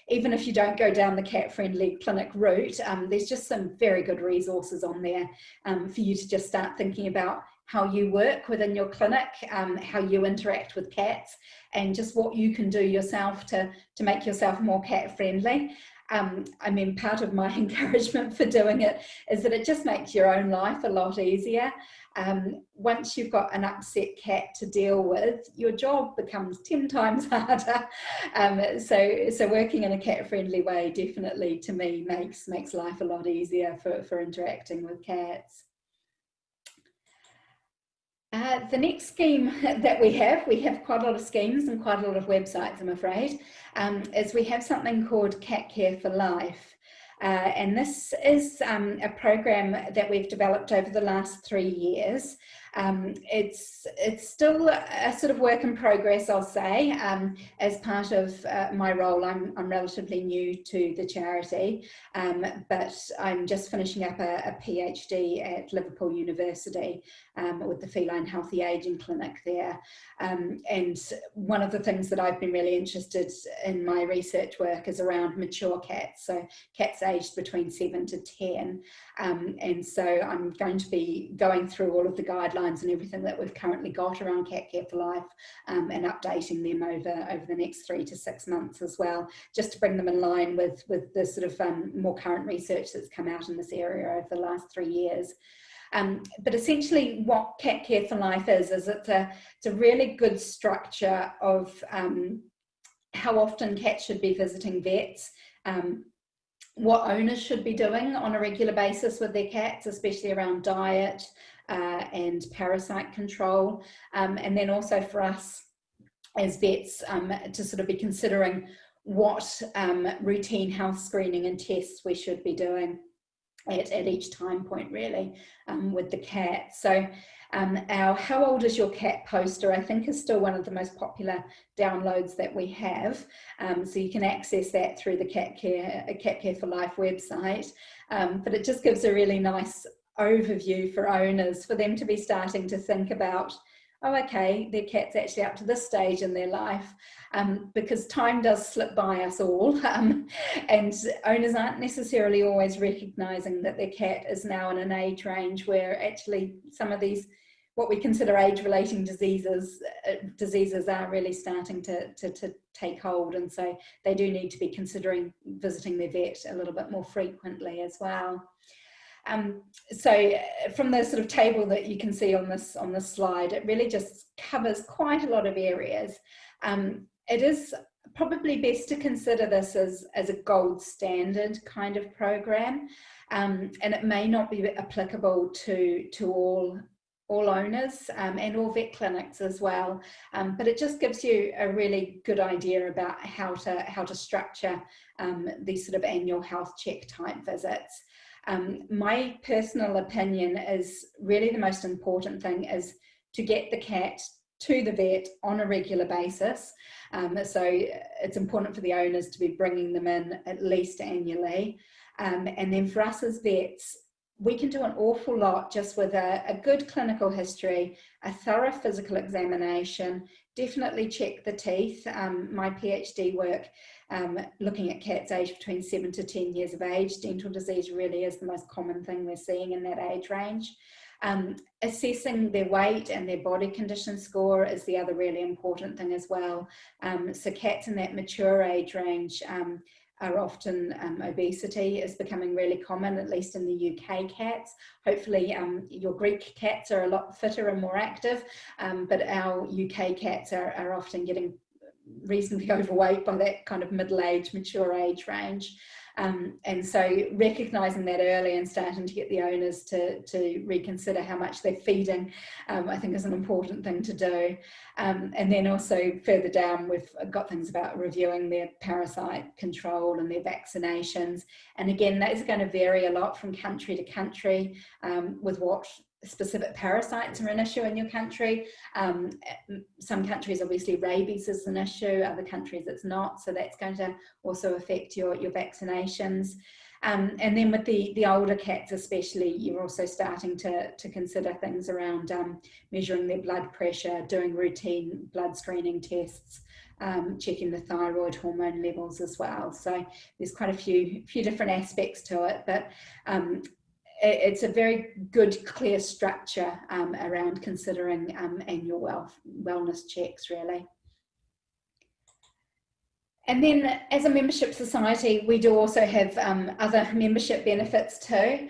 Even if you don't go down the cat-friendly clinic route, there's just some very good resources on there for you to just start thinking about how you work within your clinic, how you interact with cats, and just what you can do yourself to make yourself more cat friendly. I mean, part of my encouragement for doing it is that it just makes your own life a lot easier. Once you've got an upset cat to deal with, your job becomes 10 times harder. So working in a cat-friendly way definitely, to me, makes life a lot easier for interacting with cats. The next scheme that we have quite a lot of schemes and quite a lot of websites, I'm afraid, is we have something called Cat Care for Life. And this is a program that we've developed over the last 3 years. It's still a sort of work in progress, I'll say. As part of my role, I'm relatively new to the charity, but I'm just finishing up a PhD at Liverpool University with the Feline Healthy Aging Clinic there. And one of the things that I've been really interested in my research work is around mature cats, so cats aged between 7 to 10. And so I'm going to be going through all of the guidelines and everything that we've currently got around Cat Care for Life and updating them over the next 3 to 6 months as well, just to bring them in line with the sort of more current research that's come out in this area over the last 3 years. But essentially what Cat Care for Life is it's a really good structure of how often cats should be visiting vets, what owners should be doing on a regular basis with their cats, especially around diet and parasite control, and then also for us as vets to sort of be considering what routine health screening and tests we should be doing at each time point, really, with the cat. So our How Old Is Your Cat poster, I think, is still one of the most popular downloads that we have. So you can access that through the Cat Care for Life website. But it just gives a really nice overview for owners, for them to be starting to think about, oh, okay, their cat's actually up to this stage in their life, because time does slip by us all, and owners aren't necessarily always recognising that their cat is now in an age range where actually some of these, what we consider age-relating diseases are really starting to take hold, and so they do need to be considering visiting their vet a little bit more frequently as well. So from the sort of table that you can see on this slide, it really just covers quite a lot of areas. It is probably best to consider this as a gold standard kind of program, and it may not be applicable to all owners and all vet clinics as well, but it just gives you a really good idea about how to structure these sort of annual health check type visits. My personal opinion is really the most important thing is to get the cat to the vet on a regular basis. So it's important for the owners to be bringing them in at least annually. And then for us as vets, we can do an awful lot just with a good clinical history, a thorough physical examination, definitely check the teeth. My PhD work looking at cats aged between 7 to 10 years of age, dental disease really is the most common thing we're seeing in that age range. Assessing their weight and their body condition score is the other really important thing as well. So cats in that mature age range are often, obesity is becoming really common, at least in the UK cats. Hopefully your Greek cats are a lot fitter and more active, but our UK cats are often getting reasonably overweight by that kind of middle age, mature age range. And so recognising that early and starting to get the owners to reconsider how much they're feeding, I think is an important thing to do. And then also further down, we've got things about reviewing their parasite control and their vaccinations. And again, that is going to vary a lot from country to country with what specific parasites are an issue in your country. Some countries, obviously, rabies is an issue. Other countries, it's not. So that's going to also affect your vaccinations. And then with the older cats especially, you're also starting to consider things around measuring their blood pressure, doing routine blood screening tests, checking the thyroid hormone levels as well. So there's quite a few different aspects to it, but it's a very good, clear structure around considering annual wellness checks, really. And then as a membership society, we do also have other membership benefits too.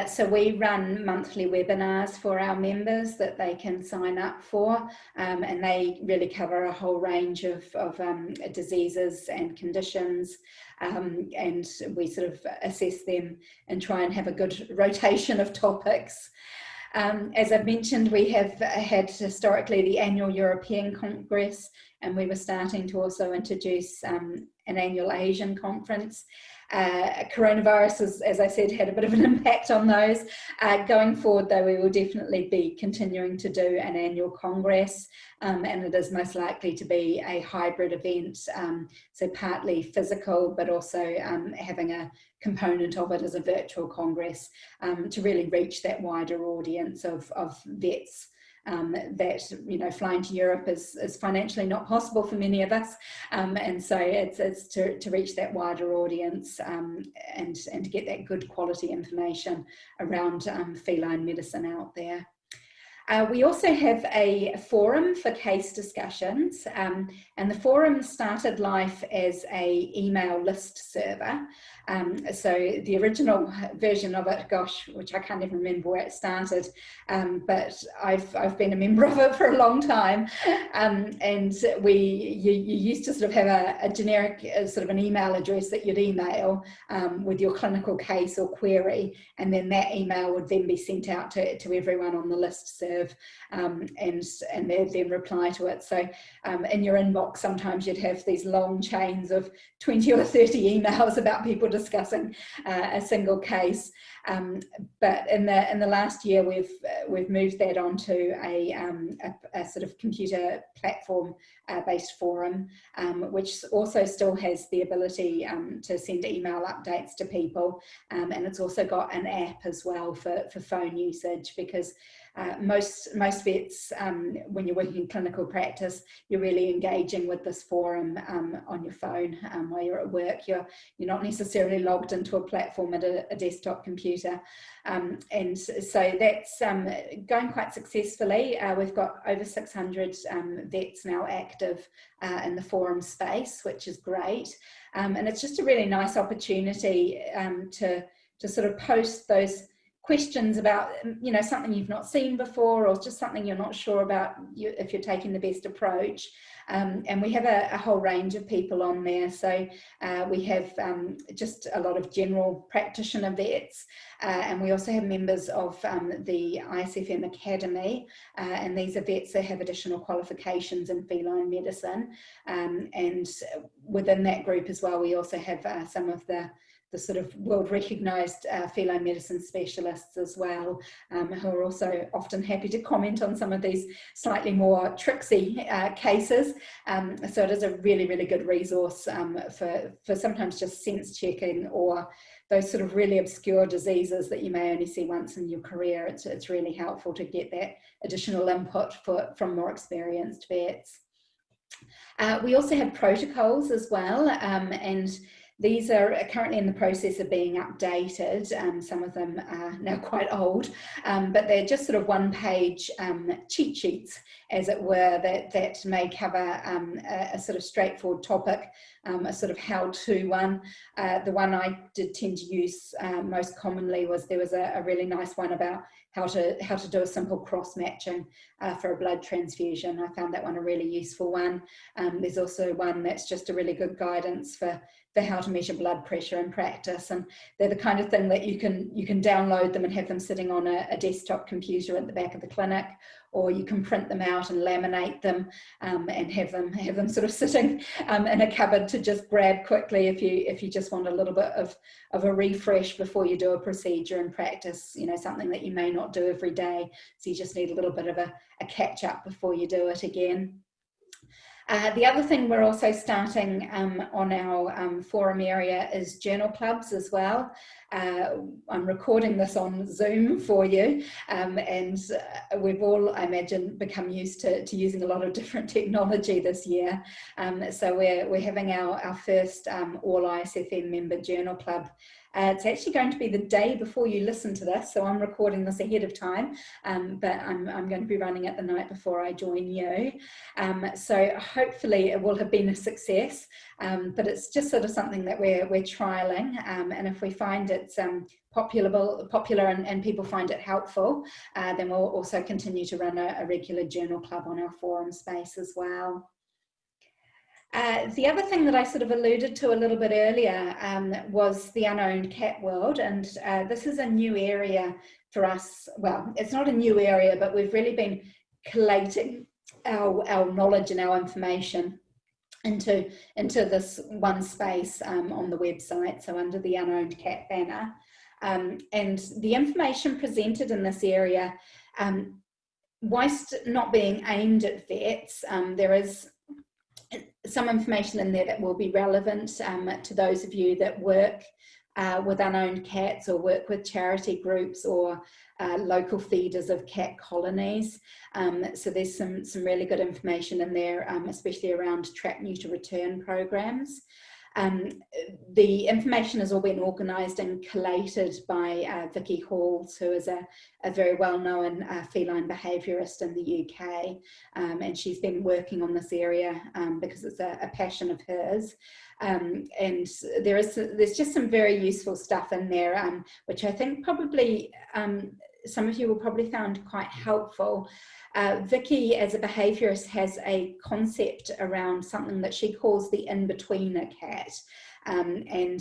So we run monthly webinars for our members that they can sign up for, and they really cover a whole range of diseases and conditions. And we sort of assess them and try and have a good rotation of topics. As I've mentioned, we have had historically the annual European Congress, and we were starting to also introduce an annual Asian conference. Coronavirus, as I said, had a bit of an impact on those. Going forward, though, we will definitely be continuing to do an annual Congress, and it is most likely to be a hybrid event, so partly physical, but also having a component of it as a virtual Congress to really reach that wider audience of vets. That, you know, flying to Europe is financially not possible for many of us, and so it's to reach that wider audience and to get that good quality information around feline medicine out there. We also have a forum for case discussions, and the forum started life as an email list server. So the original version of it, gosh, which I can't even remember where it started, but I've been a member of it for a long time, and you used to sort of have a generic sort of an email address that you'd email with your clinical case or query, and then that email would then be sent out to everyone on the list serve, and they'd then reply to it. So in your inbox, sometimes you'd have these long chains of 20 or 30 emails about people discussing a single case. But in the last year, we've moved that onto a sort of computer platform based forum, which also still has the ability to send email updates to people, and it's also got an app as well for phone usage, because most vets, when you're working in clinical practice, you're really engaging with this forum on your phone while you're at work. You're not necessarily logged into a platform at a desktop computer, and so that's going quite successfully. We've got over 600 vets now active in the forum space, which is great, and it's just a really nice opportunity to sort of post those questions about, you know, something you've not seen before, or just something you're not sure about if you're taking the best approach. And we have a whole range of people on there. So we have just a lot of general practitioner vets, and we also have members of the ISFM Academy, and these are vets that have additional qualifications in feline medicine. And within that group as well, we also have some of the sort of world recognised feline medicine specialists as well, who are also often happy to comment on some of these slightly more tricksy cases. So it is a really, really good resource for sometimes just sense checking, or those sort of really obscure diseases that you may only see once in your career. It's really helpful to get that additional input from more experienced vets. We also have protocols as well, and These are currently in the process of being updated. Some of them are now quite old, but they're just sort of one-page cheat sheets, as it were, that may cover a sort of straightforward topic, a sort of how-to one. The one I did tend to use most commonly was, there was a really nice one about how to do a simple cross-matching for a blood transfusion. I found that one a really useful one. There's also one that's just a really good guidance for how to measure blood pressure in practice, and they're the kind of thing that you can download them and have them sitting on a desktop computer at the back of the clinic, or you can print them out and laminate them and have them sort of sitting in a cupboard to just grab quickly if you just want a little bit of a refresh before you do a procedure in practice, you know, something that you may not do every day, so you just need a little bit of a catch up before you do it again. The other thing we're also starting on our forum area is journal clubs as well. I'm recording this on Zoom for you, and we've all, I imagine, become used to using a lot of different technology this year. So we're having our first all ISFM member journal club. It's actually going to be the day before you listen to this, so I'm recording this ahead of time, but I'm going to be running it the night before I join you. So hopefully it will have been a success, but it's just sort of something that we're trialling, and if we find it's popular and people find it helpful, then we'll also continue to run a regular journal club on our forum space as well. The other thing that I sort of alluded to a little bit earlier was the unowned cat world, and this is a new area for us. Well, it's not a new area, but we've really been collating our knowledge and our information into this one space on the website, so under the unowned cat banner. And the information presented in this area, whilst not being aimed at vets, there is some information in there that will be relevant to those of you that work with unowned cats, or work with charity groups, or local feeders of cat colonies. So there's some really good information in there, especially around trap, neuter, return programs. The information has all been organised and collated by Vicky Halls, who is a very well-known feline behaviourist in the UK, and she's been working on this area because it's a passion of hers. And there's just some very useful stuff in there, which I think probably some of you will probably find quite helpful. Vicky, as a behaviourist, has a concept around something that she calls the in-betweener cat. And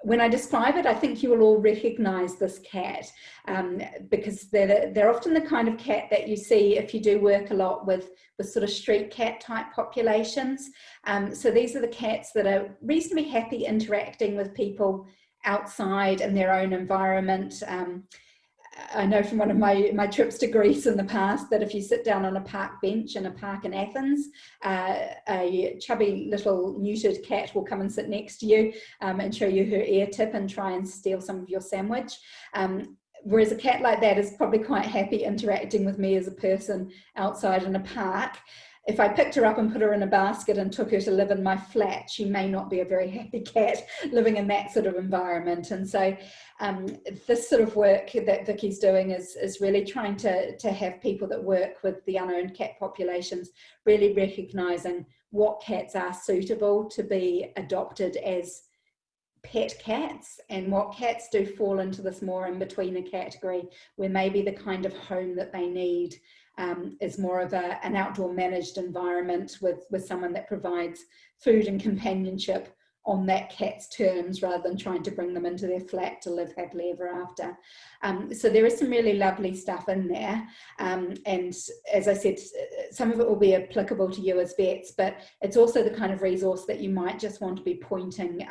when I describe it, I think you will all recognise this cat, because they're often the kind of cat that you see if you do work a lot with sort of street cat type populations. So these are the cats that are reasonably happy interacting with people outside in their own environment. I know from one of my trips to Greece in the past that if you sit down on a park bench in a park in Athens, a chubby little neutered cat will come and sit next to you and show you her ear tip and try and steal some of your sandwich. Whereas a cat like that is probably quite happy interacting with me as a person outside in a park. If I picked her up and put her in a basket and took her to live in my flat, she may not be a very happy cat living in that sort of environment. And so this sort of work that Vicky's doing is really trying to have people that work with the unowned cat populations really recognising what cats are suitable to be adopted as pet cats, and what cats do fall into this more in-betweener category, where maybe the kind of home that they need is more of an outdoor managed environment with someone that provides food and companionship on that cat's terms, rather than trying to bring them into their flat to live happily ever after. So there is some really lovely stuff in there. And as I said, some of it will be applicable to you as vets, but it's also the kind of resource that you might just want to be pointing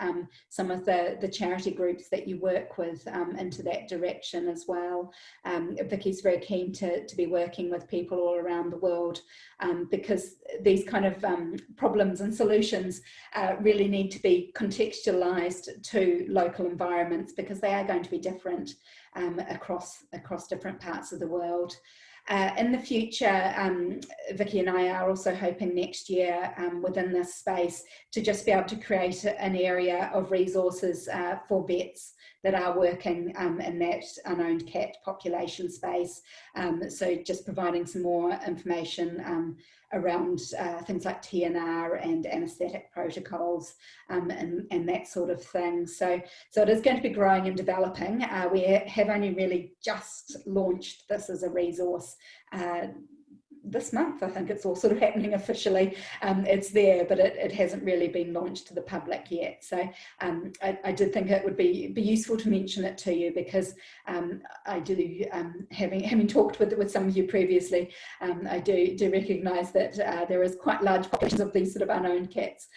some of the charity groups that you work with into that direction as well. Vicky's very keen to be working with people all around the world, because these kind of problems and solutions really need to be contextualized to local environments, because they are going to be different across different parts of the world. In the future, Vicky and I are also hoping next year within this space to just be able to create an area of resources for vets that are working in that unowned cat population space. So just providing some more information around things like TNR and anaesthetic protocols and that sort of thing. So it is going to be growing and developing. We have only really just launched this as a resource this month. I think it's all sort of happening officially. It's there, but it hasn't really been launched to the public yet. So I did think it would be useful to mention it to you, because I do, having talked with some of you previously, I do recognise that there is quite large populations of these sort of unowned cats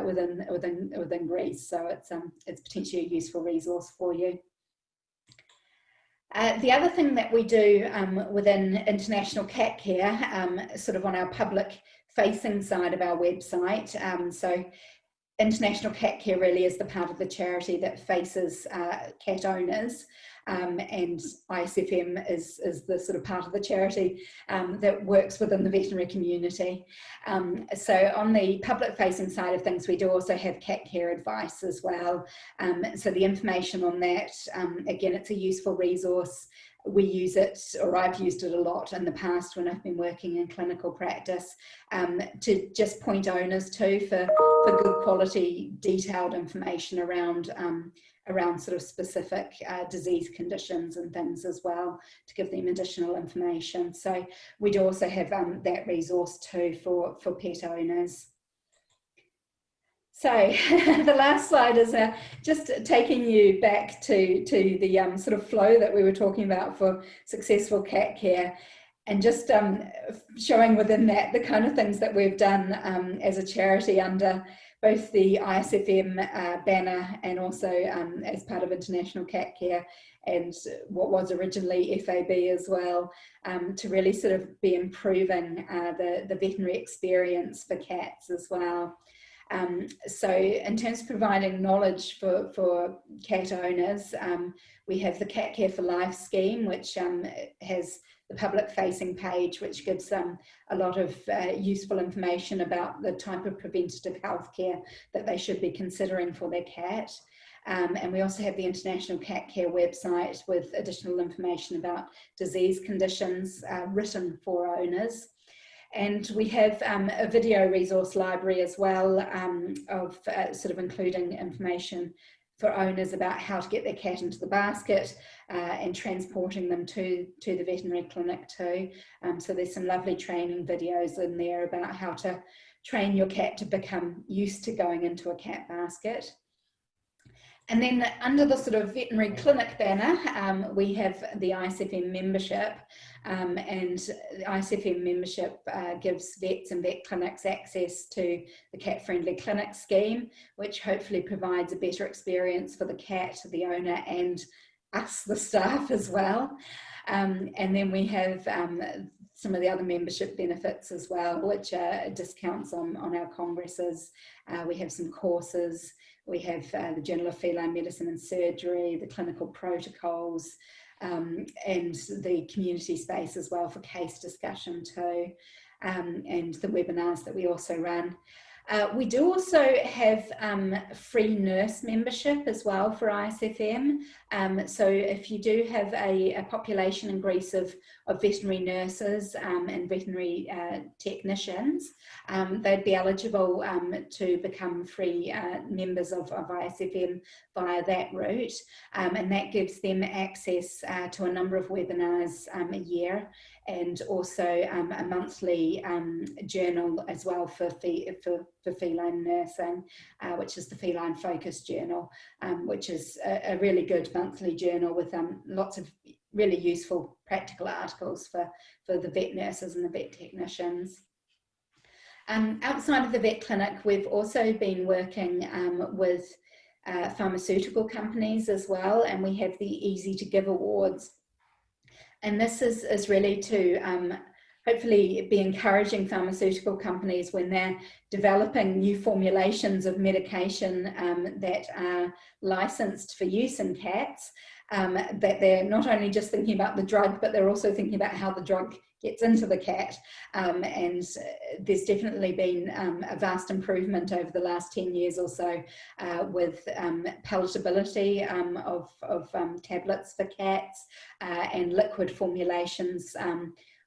within Greece. So it's potentially a useful resource for you. The other thing that we do within International Cat Care, sort of on our public facing side of our website, so International Cat Care really is the part of the charity that faces cat owners, and ISFM is the sort of part of the charity that works within the veterinary community. So on the public facing side of things, we do also have cat care advice as well. So the information on that, again, it's a useful resource. We use it, or I've used it a lot in the past when I've been working in clinical practice, to just point owners to for good quality, detailed information around sort of specific disease conditions and things as well, to give them additional information. So we do also have that resource too for pet owners. So the last slide is just taking you back to the sort of flow that we were talking about for successful cat care, and just showing within that the kind of things that we've done as a charity under both the ISFM banner and also as part of International Cat Care and what was originally FAB as well, to really sort of be improving the veterinary experience for cats as well. So in terms of providing knowledge for cat owners, we have the Cat Care for Life scheme, which has the public facing page, which gives a lot of useful information about the type of preventative healthcare that they should be considering for their cat. And we also have the International Cat Care website with additional information about disease conditions written for owners. And we have a video resource library as well, of sort of including information for owners about how to get their cat into the basket and transporting them to the veterinary clinic too. So there's some lovely training videos in there about how to train your cat to become used to going into a cat basket. And then under the sort of veterinary clinic banner, we have the ISFM membership, and the ISFM membership gives vets and vet clinics access to the cat-friendly clinic scheme, which hopefully provides a better experience for the cat, the owner, and us, the staff, as well. And then we have some of the other membership benefits as well, which are discounts on our congresses. We have some courses. We have the Journal of Feline Medicine and Surgery, the clinical protocols, and the community space as well for case discussion too, and the webinars that we also run. We do also have free nurse membership as well for ISFM. So if you do have a population in Greece of veterinary nurses and veterinary technicians, they'd be eligible to become free members of ISFM via that route. And that gives them access to a number of webinars a year, and also a monthly journal as well for feline nursing, which is the Feline Focus Journal, which is a really good monthly journal with lots of really useful practical articles for the vet nurses and the vet technicians. Outside of the vet clinic, we've also been working with pharmaceutical companies as well, and we have the Easy to Give Awards. And this is really to hopefully be encouraging pharmaceutical companies when they're developing new formulations of medication that are licensed for use in cats, that they're not only just thinking about the drug, but they're also thinking about how the drug gets into the cat. And there's definitely been a vast improvement over the last 10 years or so with palatability of tablets for cats and liquid formulations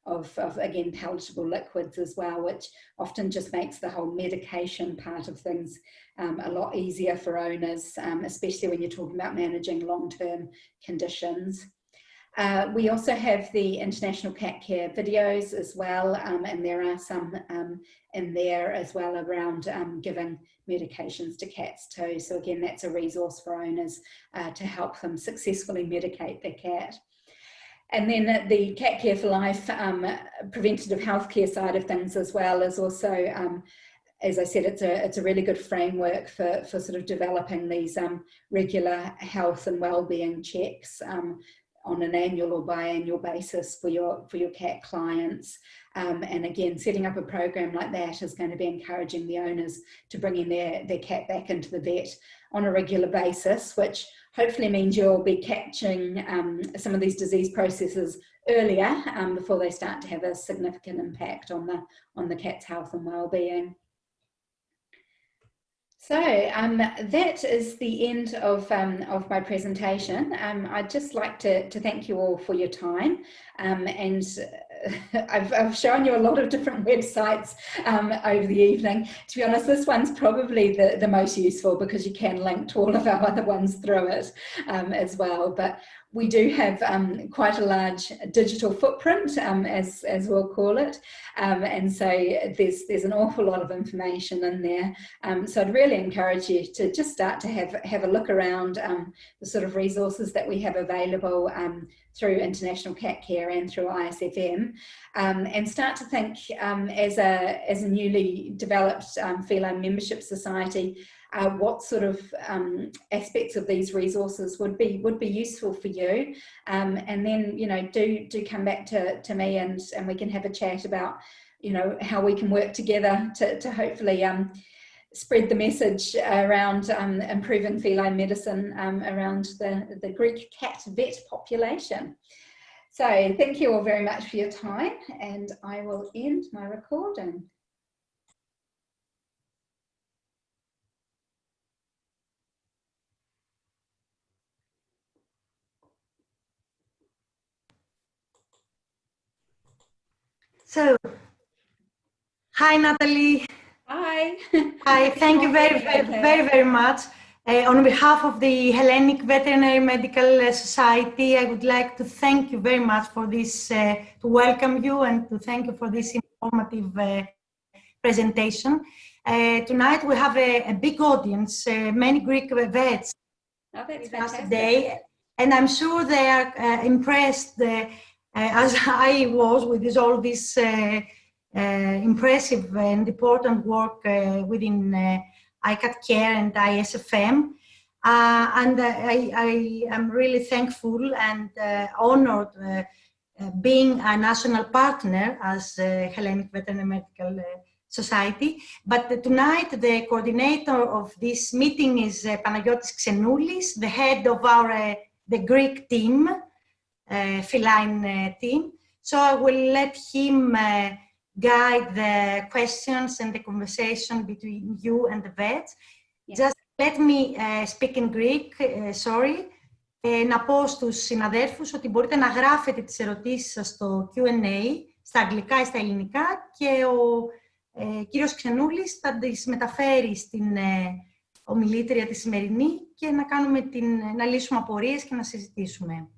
of again, palatable liquids as well, which often just makes the whole medication part of things a lot easier for owners, especially when you're talking about managing long-term conditions. We also have the International Cat Care videos as well, and there are some in there as well around giving medications to cats too. So again, that's a resource for owners to help them successfully medicate their cat. And then the Cat Care for Life preventative healthcare side of things as well is also, as I said, it's a really good framework for sort of developing these regular health and wellbeing checks on an annual or biannual basis for your cat clients. And again, setting up a program like that is going to be encouraging the owners to bring in their cat back into the vet on a regular basis, which hopefully means you'll be catching some of these disease processes earlier before they start to have a significant impact on the cat's health and well-being. So that is the end of my presentation. I'd just like to thank you all for your time, and I've shown you a lot of different websites over the evening. To be honest, this one's probably the most useful because you can link to all of our other ones through it as well. But we do have quite a large digital footprint, as we'll call it, and so there's an awful lot of information in there. So I'd really encourage you to just start to have a look around the sort of resources that we have available through International Cat Care and through ISFM, and start to think as a newly developed feline membership society, what sort of aspects of these resources would be useful for you, and then do come back to me and we can have a chat about how we can work together to hopefully spread the message around improving feline medicine around the Greek cat vet population. So thank you all very much for your time, and I will end my recording. So, hi Natalie. Hi. Hi, thank you very much. On behalf of the Hellenic Veterinary Medical Society, I would like to thank you very much for this, to welcome you and to thank you for this informative presentation. Tonight we have a big audience, many Greek vets with us today, and I'm sure they are impressed as I was with all this impressive and important work within ICAT Care and ISFM. And I am really thankful and honored being a national partner as Hellenic Veterinary Medical Society. But tonight, the coordinator of this meeting is Panagiotis Xenoulis, the head of the Greek team, feline team. So I will let him guide the questions and the conversation between you and the vets. Yeah. Just let me speak in Greek, sorry. Να πω στους συναδέλφους ότι μπορείτε να γράφετε τις ερωτήσεις σας στο Q&A, στα αγγλικά ή στα ελληνικά, και ο κύριος Ξενούλης θα τις μεταφέρει στην ομιλήτρια τη σημερινή και να λύσουμε απορίες και να συζητήσουμε.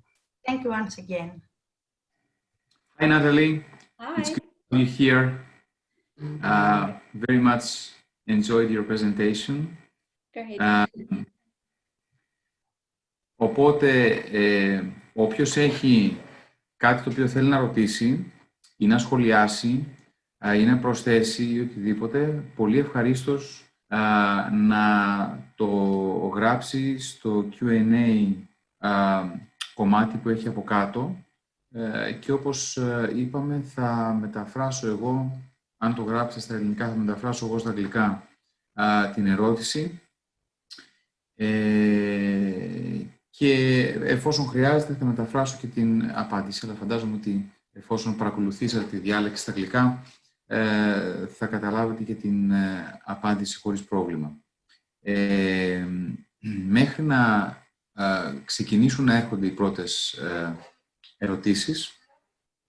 Thank you once again. Hi, Natalie. Hi. It's good to be here. Very much enjoyed your presentation. Go ahead. Οπότε, όποιος έχει κάτι το οποίο θέλει να ρωτήσει ή να σχολιάσει ή να προσθέσει ή οτιδήποτε, πολύ ευχαρίστως να το γράψει στο Q&A κομμάτι που έχει από κάτω, και όπως είπαμε θα μεταφράσω εγώ, αν το γράψετε στα ελληνικά θα μεταφράσω εγώ στα αγγλικά την ερώτηση, και εφόσον χρειάζεται θα μεταφράσω και την απάντηση, αλλά φαντάζομαι ότι εφόσον παρακολουθήσατε τη διάλεξη στα αγγλικά, θα καταλάβετε και την απάντηση χωρίς πρόβλημα. Μέχρι να ξεκινήσουν να έρχονται οι πρώτες ερωτήσεις,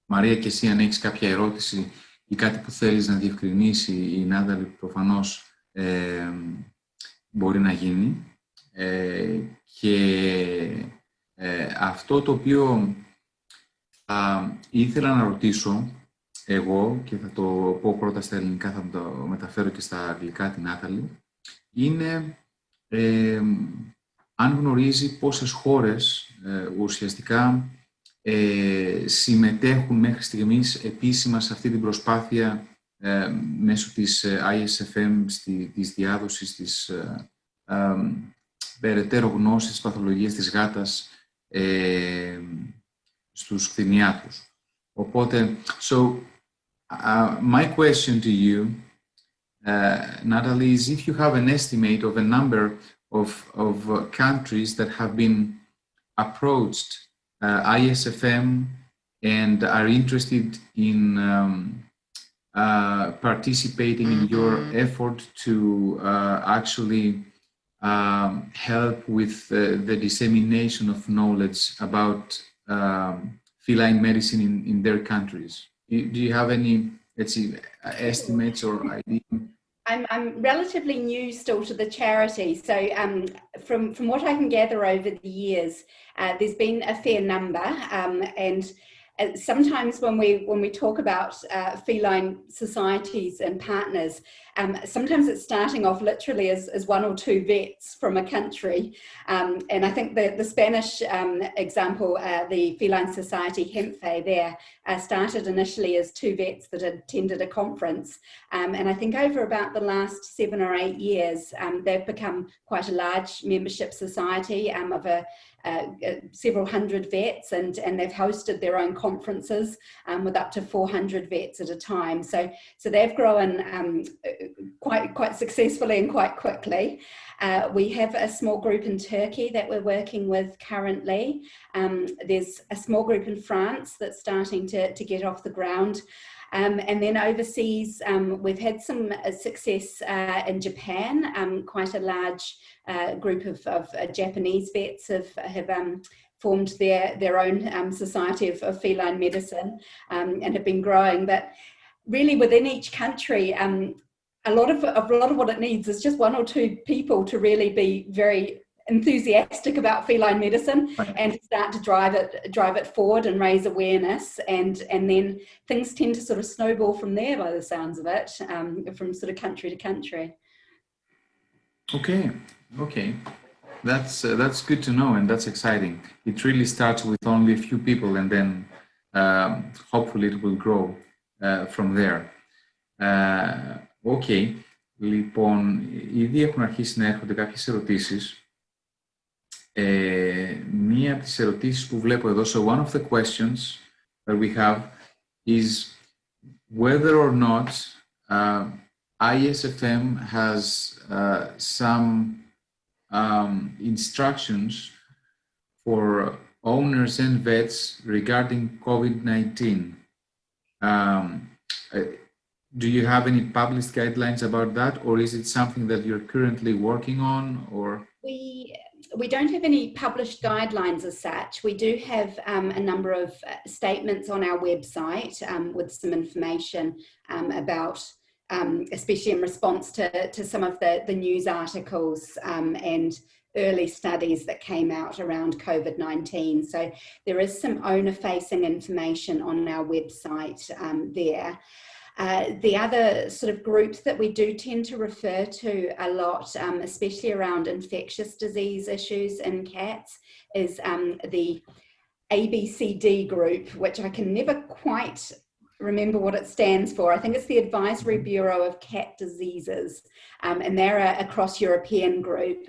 Μαρία, και εσύ αν έχεις κάποια ερώτηση ή κάτι που θέλεις να διευκρινίσει, η Νάταλη προφανώς μπορεί να γίνει. Και αυτό το οποίο ήθελα να ρωτήσω εγώ, και θα το πω πρώτα στα ελληνικά, θα το μεταφέρω και στα αγγλικά την Νάταλη, είναι αν γνωρίζει πόσες χώρες ουσιαστικά συμμετέχουν μέχρι στιγμής επίσημα σε αυτή την προσπάθεια μέσω της ISFM, της διάδοσης της περαιτέρω γνώσης της παθολογίας της γάτας στους κτηνιάτρους. Οπότε, my question to you, Natalie, is if you have an estimate of a number of countries that have been approached ISFM and are interested in participating in your effort to actually help with the dissemination of knowledge about feline medicine in their countries. Do you have any, let's see, estimates or idea? I'm relatively new still to the charity, so from what I can gather over the years, there's been a fair number, and sometimes when we talk about feline societies and partners, sometimes it's starting off literally as one or two vets from a country, and I think the Spanish example, the Feline Society Hempfe there, started initially as two vets that attended a conference, and I think over about the last 7 or 8 years they've become quite a large membership society of several hundred vets, and they've hosted their own conferences with up to 400 vets at a time, so they've grown quite successfully and quite quickly. We have a small group in Turkey that we're working with currently. There's a small group in France that's starting to get off the ground. And then overseas, we've had some success in Japan. Quite a large group of Japanese vets have formed their own society of feline medicine and have been growing. But really within each country, a lot of what it needs is just one or two people to really be very enthusiastic about feline medicine and start to drive it forward and raise awareness, and then things tend to sort of snowball from there by the sounds of it, from sort of country to country. Okay, that's good to know, and that's exciting. It really starts with only a few people, and then hopefully it will grow from there. Okay, λοιπόν, ήδη έχουν αρχίσει να έρχονται κάποιες ερωτήσεις. Μία από τις ερωτήσεις που βλέπω εδώ, so one of the questions that we have is whether or not ISFM has some instructions for owners and vets regarding COVID-19. Do you have any published guidelines about that, or is it something that you're currently working on, or? We don't have any published guidelines as such. We do have a number of statements on our website with some information about, especially in response to some of the news articles and early studies that came out around COVID-19. So there is some owner-facing information on our website there. The other sort of groups that we do tend to refer to a lot, especially around infectious disease issues in cats, is the ABCD group, which I can never quite remember what it stands for. I think it's the Advisory Bureau of Cat Diseases, and they're a cross-European group,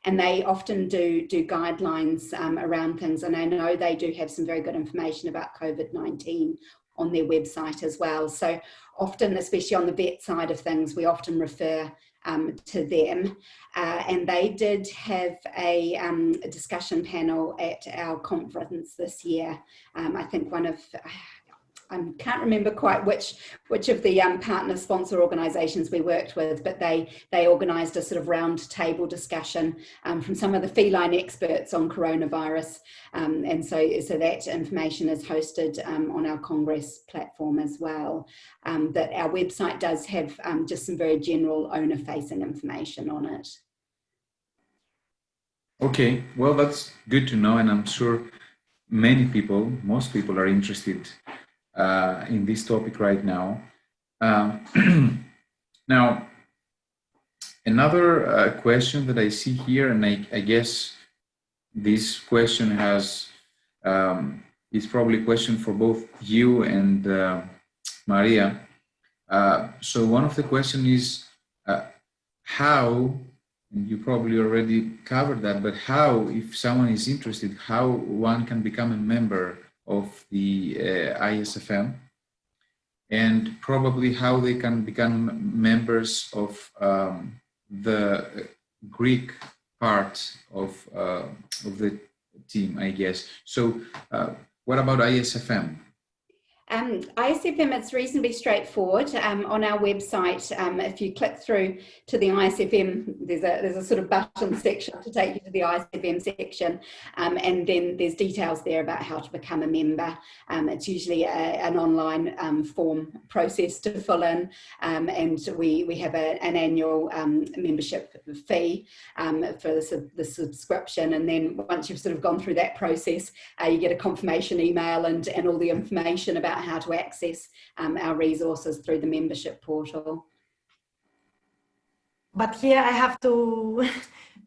and they often do guidelines around things, and I know they do have some very good information about COVID-19 on their website as well. So often, especially on the vet side of things, we often refer to them. And they did have a discussion panel at our conference this year. I think one of I can't remember quite which of the partner sponsor organisations we worked with, but they organised a sort of round table discussion from some of the feline experts on coronavirus, and so that information is hosted on our Congress platform as well. But our website does have just some very general owner-facing information on it. Okay, well, that's good to know, and I'm sure most people are interested in this topic right now. Now, another question that I see here, and I guess this question is probably a question for both you and Maria. So one of the questions is how, and you probably already covered that, but how, if someone is interested, how one can become a member of the ISFM, and probably how they can become members of the Greek part of the team, I guess. So what about ISFM? ISFM, it's reasonably straightforward. On our website, if you click through to the ISFM, there's a sort of button section to take you to the ISFM section, and then there's details there about how to become a member. It's usually an online form process to fill in, and we have an annual membership fee for the subscription, and then once you've sort of gone through that process, you get a confirmation email and all the information about how to access our resources through the membership portal. But here I have to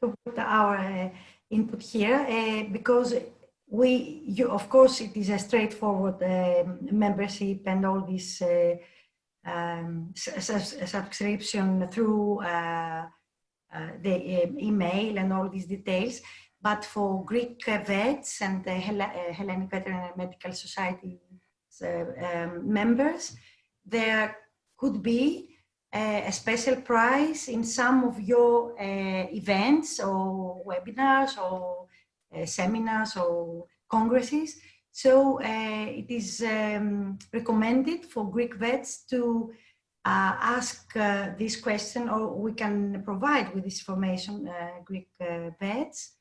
put our input here because of course, it is a straightforward membership and all this subscription through the email and all these details. But for Greek vets and the Hellenic Veterinary Medical Society members, there could be a special price in some of your events or webinars or seminars or congresses. So it is recommended for Greek vets to ask this question, or we can provide with this information Greek vets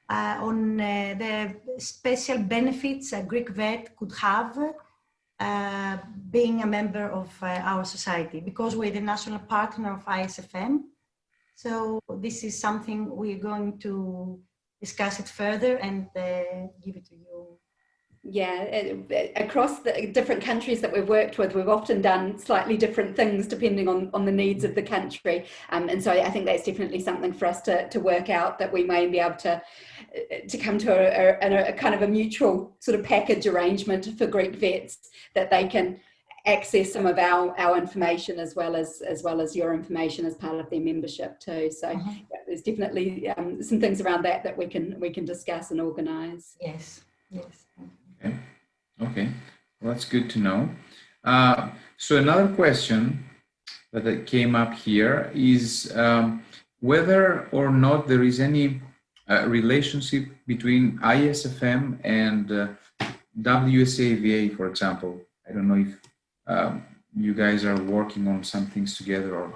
on the special benefits a Greek vet could have being a member of our society, because we're the national partner of ISFM. So this is something we're going to discuss it further and give it to you. Yeah, across the different countries that we've worked with, we've often done slightly different things depending on the needs of the country. And so I think that's definitely something for us to work out, that we may be able to come to a kind of a mutual sort of package arrangement for Greek vets, that they can access some of our information as well as your information as part of their membership too. So yeah, there's definitely some things around that we can discuss and organise. Yes, yes. Okay, well, that's good to know. So another question that came up here is whether or not there is any relationship between ISFM and WSAVA, for example. I don't know if you guys are working on some things together, or...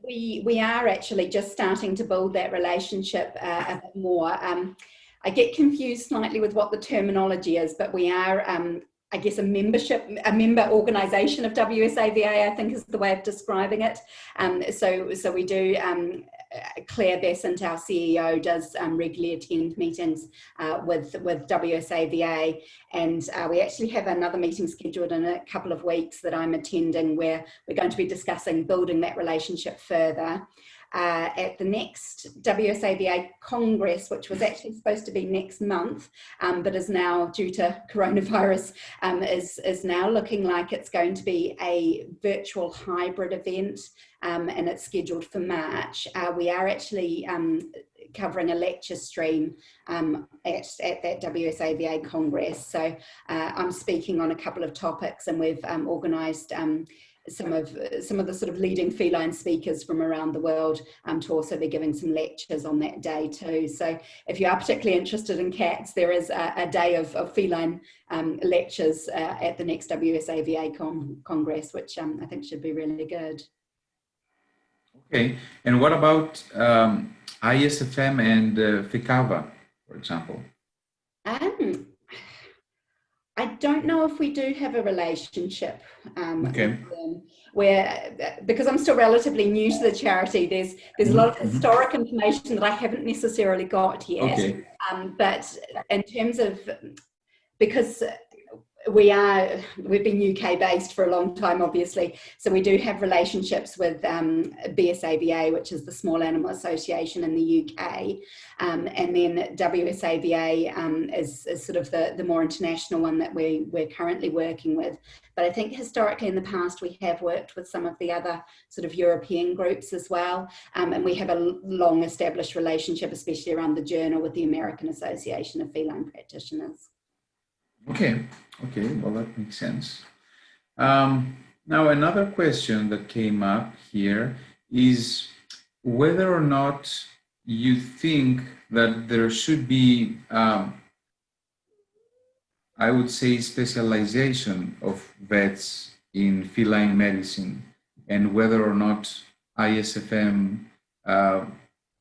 We are actually just starting to build that relationship a bit more. I get confused slightly with what the terminology is, but we are, I guess, a member organisation of WSAVA, I think is the way of describing it. So we do, Claire Besant, our CEO, does regularly attend meetings with WSAVA, and we actually have another meeting scheduled in a couple of weeks that I'm attending, where we're going to be discussing building that relationship further. At the next WSAVA Congress, which was actually supposed to be next month, but is now, due to coronavirus, is now looking like it's going to be a virtual hybrid event, and it's scheduled for March. We are actually covering a lecture stream at that WSAVA Congress. So I'm speaking on a couple of topics, and we've organised some of the sort of leading feline speakers from around the world to also be giving some lectures on that day too. So if you are particularly interested in cats, there is a day of feline lectures at the next WSAVA Congress, which I think should be really good. Okay, and what about ISFM and FICAVA, for example? I don't know if we do have a relationship Okay. with them, where, because I'm still relatively new to the charity, there's a lot of historic information that I haven't necessarily got yet. Okay. But in terms of, because we've been UK based for a long time, obviously, so we do have relationships with BSAVA, which is the Small Animal Association in the UK, and then WSAVA is sort of the more international one that we're currently working with. But I think historically in the past we have worked with some of the other sort of European groups as well, and we have a long established relationship, especially around the journal, with the American Association of Feline Practitioners. Okay, well, that makes sense. Now, another question that came up here is whether or not you think that there should be, I would say, specialization of vets in feline medicine, and whether or not ISFM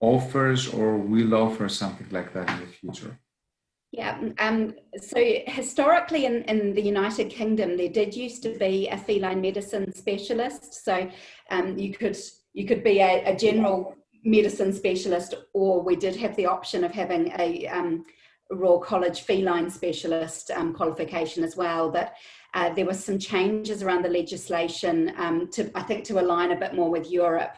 offers or will offer something like that in the future. Yeah, so historically in the United Kingdom, there did used to be a feline medicine specialist. So you could be a general medicine specialist, or we did have the option of having a Royal College feline specialist qualification as well. But there were some changes around the legislation I think to align a bit more with Europe,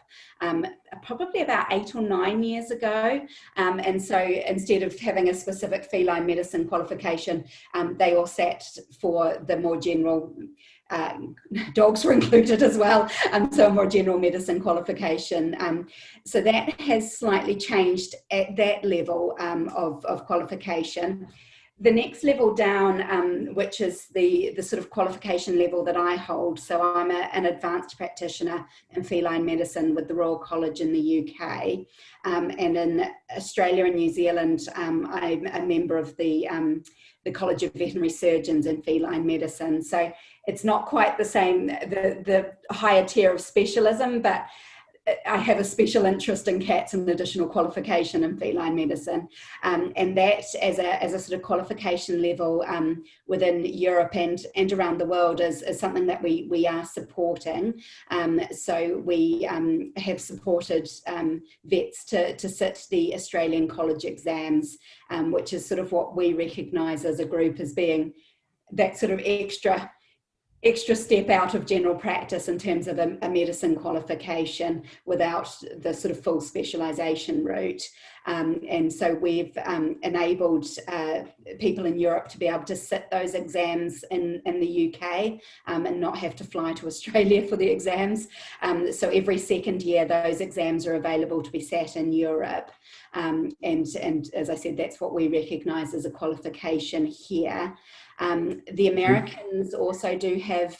probably about 8 or 9 years ago. And so instead of having a specific feline medicine qualification, they all sat for the more general, dogs were included as well, so a more general medicine qualification. So that has slightly changed at that level of qualification. The next level down, which is the sort of qualification level that I hold, so I'm an advanced practitioner in feline medicine with the Royal College in the UK, and in Australia and New Zealand, I'm a member of the College of Veterinary Surgeons in feline medicine. So it's not quite the same, the higher tier of specialism, but I have a special interest in cats and additional qualification in feline medicine, and that as a sort of qualification level within Europe and around the world is something that we are supporting. So we have supported vets to sit the Australian College exams, which is sort of what we recognise as a group as being that sort of extra step out of general practice in terms of a medicine qualification without the sort of full specialisation route. And so we've enabled people in Europe to be able to sit those exams in the UK and not have to fly to Australia for the exams. So every second year those exams are available to be sat in Europe. And as I said, that's what we recognise as a qualification here. The Americans also do have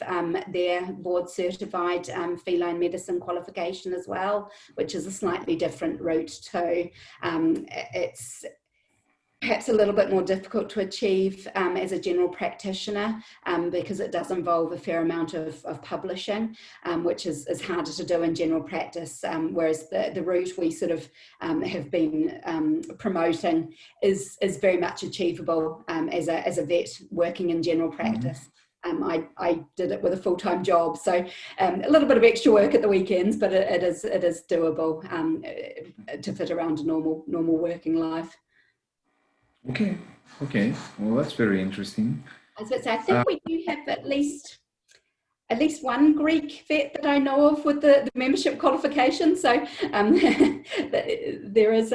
their board certified feline medicine qualification as well, which is a slightly different route too. It's perhaps a little bit more difficult to achieve as a general practitioner because it does involve a fair amount of publishing, which is harder to do in general practice, whereas the route we sort of have been promoting is very much achievable as a vet working in general practice. I did it with a full-time job, so a little bit of extra work at the weekends, but it is doable to fit around a normal working life. Okay. Well, that's very interesting. I think we do have at least one Greek vet that I know of with the membership qualification. So there is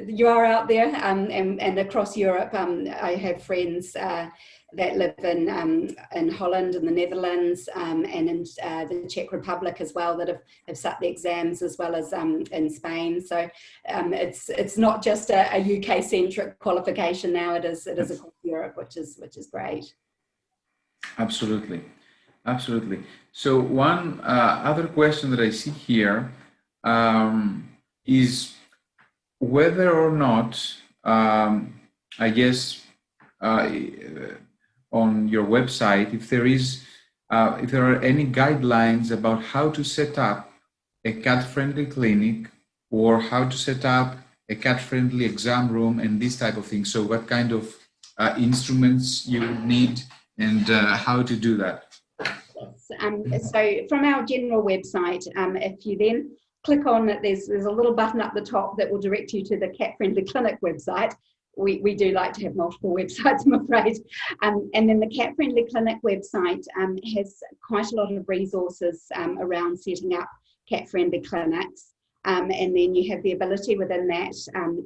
you are out there, and across Europe. I have friends that live in Holland and the Netherlands, and in the Czech Republic as well, that have sat the exams, as well as in Spain. So it's not just a UK centric qualification now. It is across Europe, which is great. Absolutely. Absolutely. So one other question that I see here is whether or not, I guess, on your website, if there are any guidelines about how to set up a cat-friendly clinic or how to set up a cat-friendly exam room and this type of thing. So what kind of instruments you would need and how to do that. So from our general website, if you then click on it, there's a little button up the top that will direct you to the Cat Friendly Clinic website. We do like to have multiple websites, I'm afraid. And then the Cat Friendly Clinic website has quite a lot of resources around setting up cat friendly clinics. And then you have the ability within that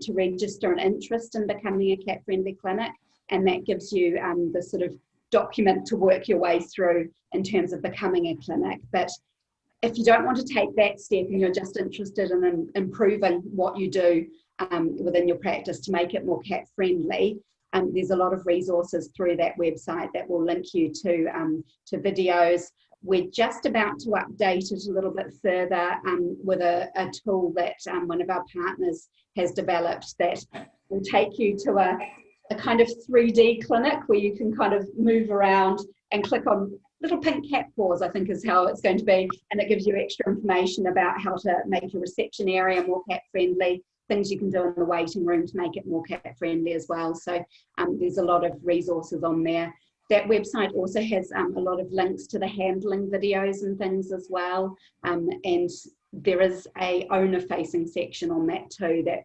to register an interest in becoming a cat friendly clinic. And that gives you the sort of document to work your way through in terms of becoming a clinic. But if you don't want to take that step and you're just interested in improving what you do within your practice to make it more cat friendly, there's a lot of resources through that website that will link you to videos. We're just about to update it a little bit further with a tool that one of our partners has developed that will take you to a kind of 3D clinic where you can kind of move around and click on little pink cat paws, I think is how it's going to be. And it gives you extra information about how to make your reception area more cat friendly, things you can do in the waiting room to make it more cat friendly as well. So there's a lot of resources on there. That website also has a lot of links to the handling videos and things as well. And there is a owner facing section on that too that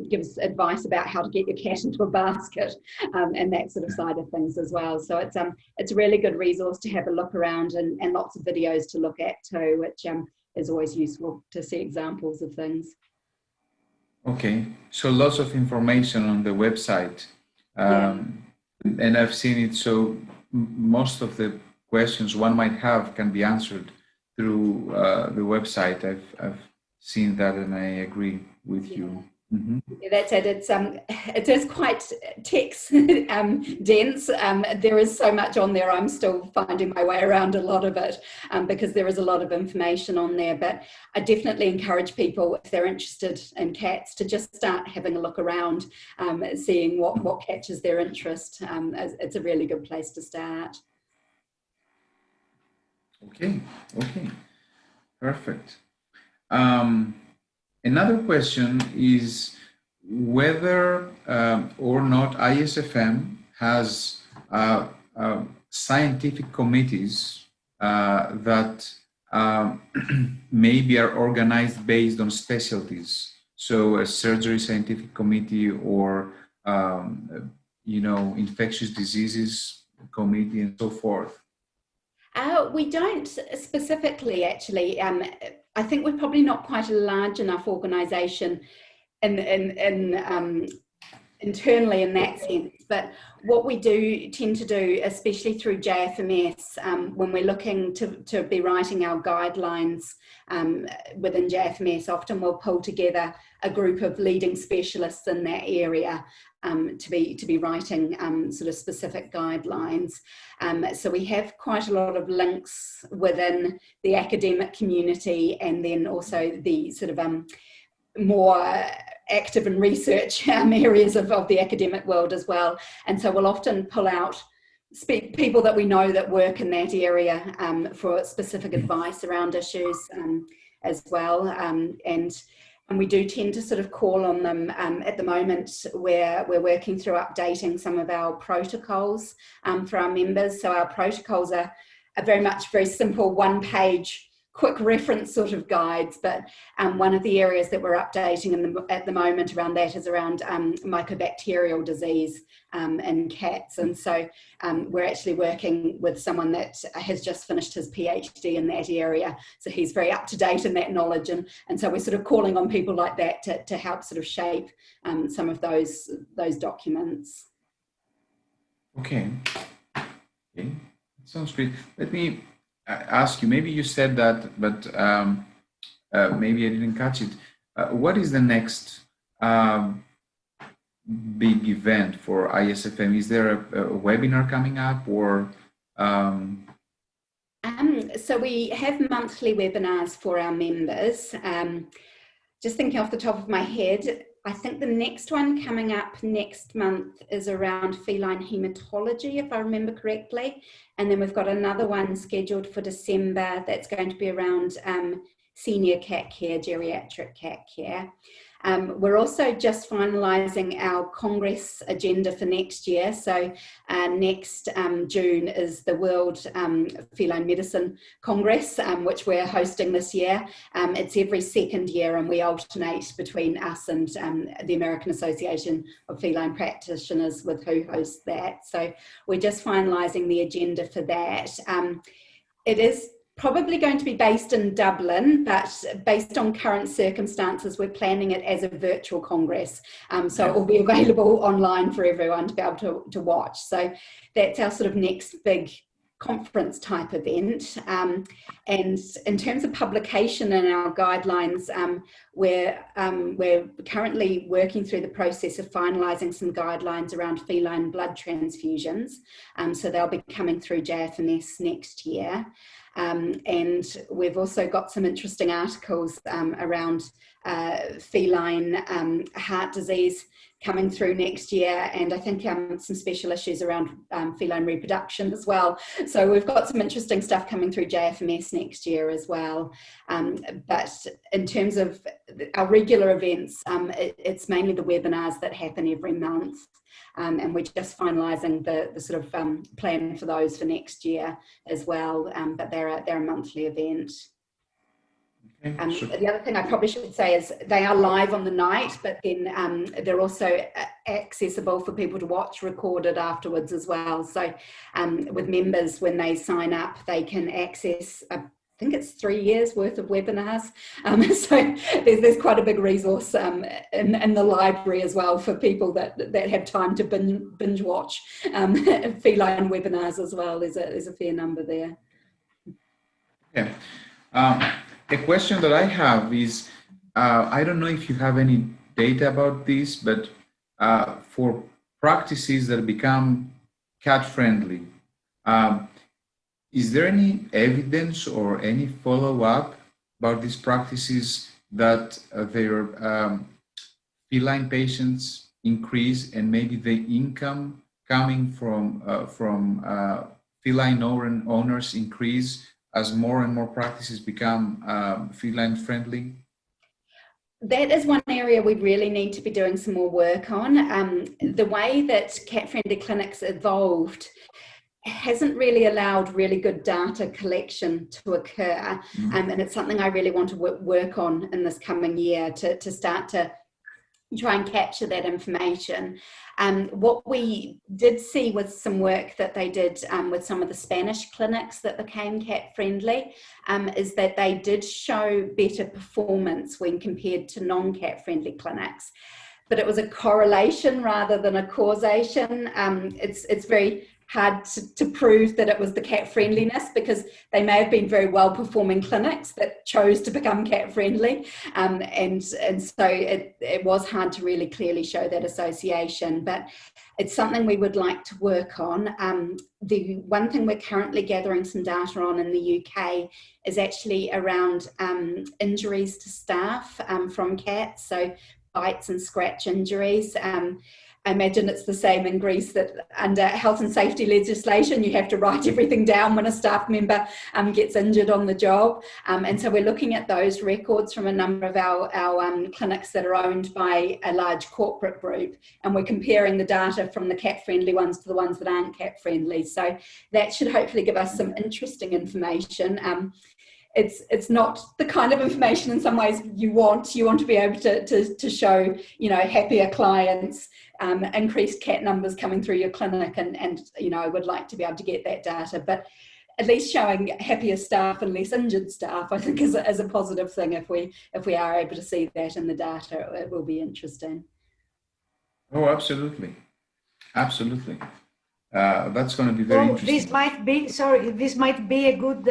gives advice about how to get your cat into a basket and that sort of side of things as well. So it's a really good resource to have a look around and lots of videos to look at too, which is always useful to see examples of things. Okay, so lots of information on the website. Yeah. And I've seen it, so most of the questions one might have can be answered through the website. I've seen that and I agree with you. Mm-hmm. Yeah, that's it. It is quite text dense. There is so much on there. I'm still finding my way around a lot of it because there is a lot of information on there. But I definitely encourage people, if they're interested in cats, to just start having a look around, seeing what catches their interest. It's a really good place to start. Okay, perfect. Another question is whether or not ISFM has scientific committees that maybe are organized based on specialties. So a surgery scientific committee or, infectious diseases committee and so forth. We don't specifically, actually. I think we're probably not quite a large enough organisation internally in that sense. But what we do tend to do, especially through JFMS, when we're looking to be writing our guidelines within JFMS, often we'll pull together a group of leading specialists in that area to be writing sort of specific guidelines. So we have quite a lot of links within the academic community and then also the sort of more active in research areas of the academic world as well. And so we'll often pull out people that we know that work in that area for specific advice around issues as well. And we do tend to sort of call on them at the moment where we're working through updating some of our protocols for our members. So our protocols are very much very simple one-page quick reference sort of guides, but one of the areas that we're updating at the moment around that is around mycobacterial disease in cats. And so we're actually working with someone that has just finished his PhD in that area. So he's very up to date in that knowledge. And so we're sort of calling on people like that to help sort of shape some of those documents. Okay, sounds great. Let me ask you, maybe you said that, but maybe I didn't catch it. What is the next big event for ISFM? Is there a webinar coming up or? So we have monthly webinars for our members. Just thinking off the top of my head, I think the next one coming up next month is around feline hematology, if I remember correctly. And then we've got another one scheduled for December that's going to be around senior cat care, geriatric cat care. We're also just finalising our Congress agenda for next year. So next June is the World Feline Medicine Congress, which we're hosting this year. It's every second year, and we alternate between us and the American Association of Feline Practitioners with who hosts that. So we're just finalising the agenda for that. It is probably going to be based in Dublin, but based on current circumstances, we're planning it as a virtual congress. So it will be available online for everyone to be able to watch. So that's our sort of next big conference type event. And in terms of publication and our guidelines, we're currently working through the process of finalising some guidelines around feline blood transfusions. So they'll be coming through JFMS next year. And we've also got some interesting articles around feline heart disease coming through next year, and I think some special issues around feline reproduction as well. So we've got some interesting stuff coming through JFMS next year as well. But in terms of our regular events, it's mainly the webinars that happen every month. And we're just finalising the sort of plan for those for next year as well, but they're a monthly event. The other thing I probably should say is they are live on the night, but then they're also accessible for people to watch recorded afterwards as well. So with members, when they sign up, they can access I think it's 3 years worth of webinars. So there's quite a big resource in the library as well for people that have time to binge watch feline webinars as well. There's a fair number there. Okay. A question that I have is, I don't know if you have any data about this, but for practices that become cat-friendly, is there any evidence or any follow-up about these practices that their feline patients increase, and maybe the income coming from feline owners increase as more and more practices become feline friendly? That is one area we really need to be doing some more work on. The way that cat-friendly clinics evolved hasn't really allowed really good data collection to occur. And it's something I really want to work on in this coming year to start to try and capture that information. What we did see with some work that they did with some of the Spanish clinics that became cat friendly is that they did show better performance when compared to non-cat friendly clinics. But it was a correlation rather than a causation. It's very hard to prove that it was the cat friendliness, because they may have been very well performing clinics that chose to become cat friendly, and so it was hard to really clearly show that association, but it's something we would like to work on. The one thing we're currently gathering some data on in the UK is actually around injuries to staff from cats, so bites and scratch injuries. I imagine it's the same in Greece, that under health and safety legislation, you have to write everything down when a staff member gets injured on the job. And so we're looking at those records from a number of our clinics that are owned by a large corporate group. And we're comparing the data from the cat-friendly ones to the ones that aren't cat-friendly. So that should hopefully give us some interesting information. It's not the kind of information in some ways you want to be able to show, happier clients, increased cat numbers coming through your clinic, and I would like to be able to get that data, but at least showing happier staff and less injured staff, I think is a positive thing. If we are able to see that in the data, it will be interesting. Oh, absolutely. That's going to be very interesting. This might be a good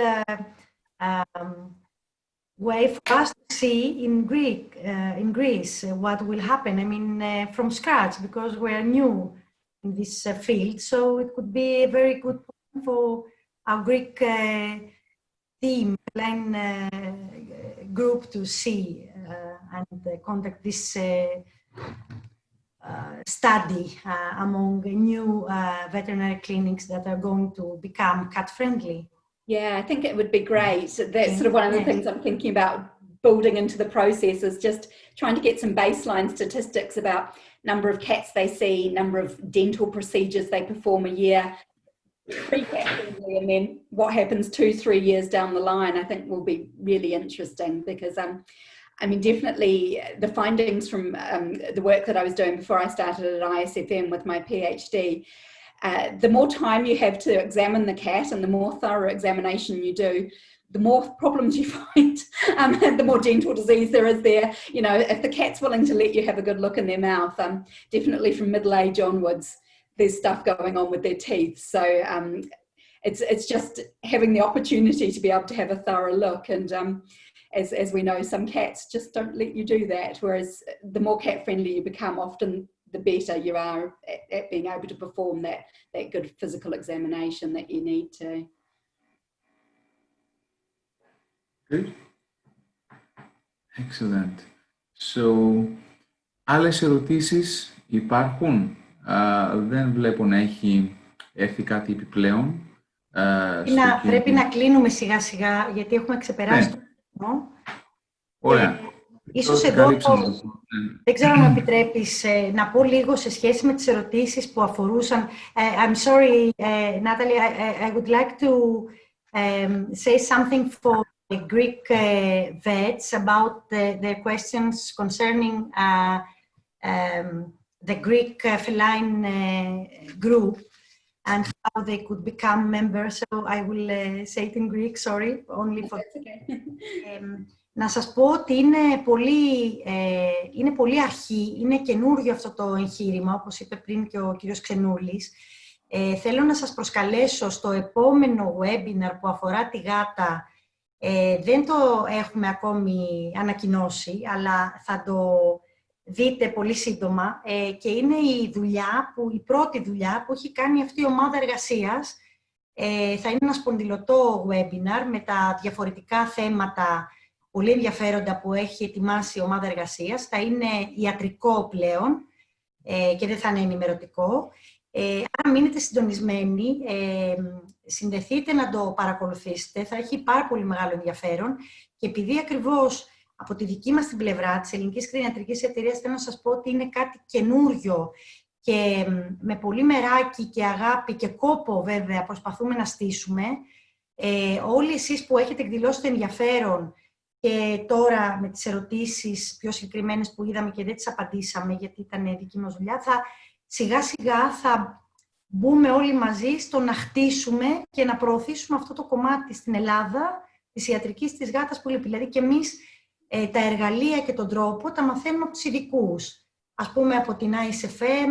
way for us to see in Greece what will happen. I mean, from scratch, because we're new in this field. So it could be a very good point for our Greek team, line group to see and conduct this study among new veterinary clinics that are going to become cat-friendly. Yeah, I think it would be great. That's sort of one of the things I'm thinking about building into the process, is just trying to get some baseline statistics about number of cats they see, number of dental procedures they perform a year, pre-cat friendly, and then what happens 2-3 years down the line, I think will be really interesting, because I mean, definitely the findings from the work that I was doing before I started at ISFM with my PhD, the more time you have to examine the cat and the more thorough examination you do, the more problems you find, the more dental disease there is there. You know, if the cat's willing to let you have a good look in their mouth, definitely from middle age onwards, there's stuff going on with their teeth. So it's just having the opportunity to be able to have a thorough look. And as we know, some cats just don't let you do that. Whereas the more cat friendly you become, often the better you are at being able to perform that good physical examination that you need to. Good. Excellent. So, άλλες ερωτήσεις υπάρχουν? Δεν βλέπω να έχει έρθει κάτι επιπλέον. Πρέπει να κλείνουμε σιγά σιγά, γιατί έχουμε ξεπεράσει το χρόνο. Ωραία. Ίσως εδώ, δεν ξέρω αν μου επιτρέπεις να πω λίγο σε σχέση με τις ερωτήσεις που αφορούσαν. I'm sorry, Natalie, I would like to say something for the Greek vets about the questions concerning the Greek feline group and how they could become members. So I will say it in Greek, sorry, only for... Να σας πω ότι είναι πολύ αρχή, είναι καινούριο αυτό το εγχείρημα, όπως είπε πριν και ο κύριος Ξενούλης. Θέλω να σας προσκαλέσω στο επόμενο webinar που αφορά τη γάτα. Δεν το έχουμε ακόμη ανακοινώσει, αλλά θα το δείτε πολύ σύντομα. Και είναι η πρώτη δουλειά που έχει κάνει αυτή η ομάδα εργασίας. Θα είναι ένα σπονδυλωτό webinar με τα διαφορετικά θέματα πολύ ενδιαφέροντα που έχει ετοιμάσει η ομάδα εργασίας. Θα είναι ιατρικό πλέον και δεν θα είναι ενημερωτικό. Αν μείνετε συντονισμένοι, συνδεθείτε να το παρακολουθήσετε. Θα έχει πάρα πολύ μεγάλο ενδιαφέρον. Και επειδή ακριβώς από τη δική μας την πλευρά της Ελληνικής Κτηνιατρικής Εταιρείας θέλω να σας πω ότι είναι κάτι καινούριο και με πολύ μεράκι και αγάπη και κόπο βέβαια προσπαθούμε να στήσουμε. Όλοι εσείς που έχετε εκδηλώσει το ενδιαφέρον και τώρα με τις ερωτήσεις πιο συγκεκριμένες που είδαμε και δεν τις απαντήσαμε γιατί ήταν δική μας δουλειά, σιγά σιγά θα μπούμε όλοι μαζί στο να χτίσουμε και να προωθήσουμε αυτό το κομμάτι στην Ελλάδα της ιατρικής της γάτας που λείπει. Δηλαδή και εμείς τα εργαλεία και τον τρόπο τα μαθαίνουμε από τους ειδικούς. Ας πούμε από την ISFM,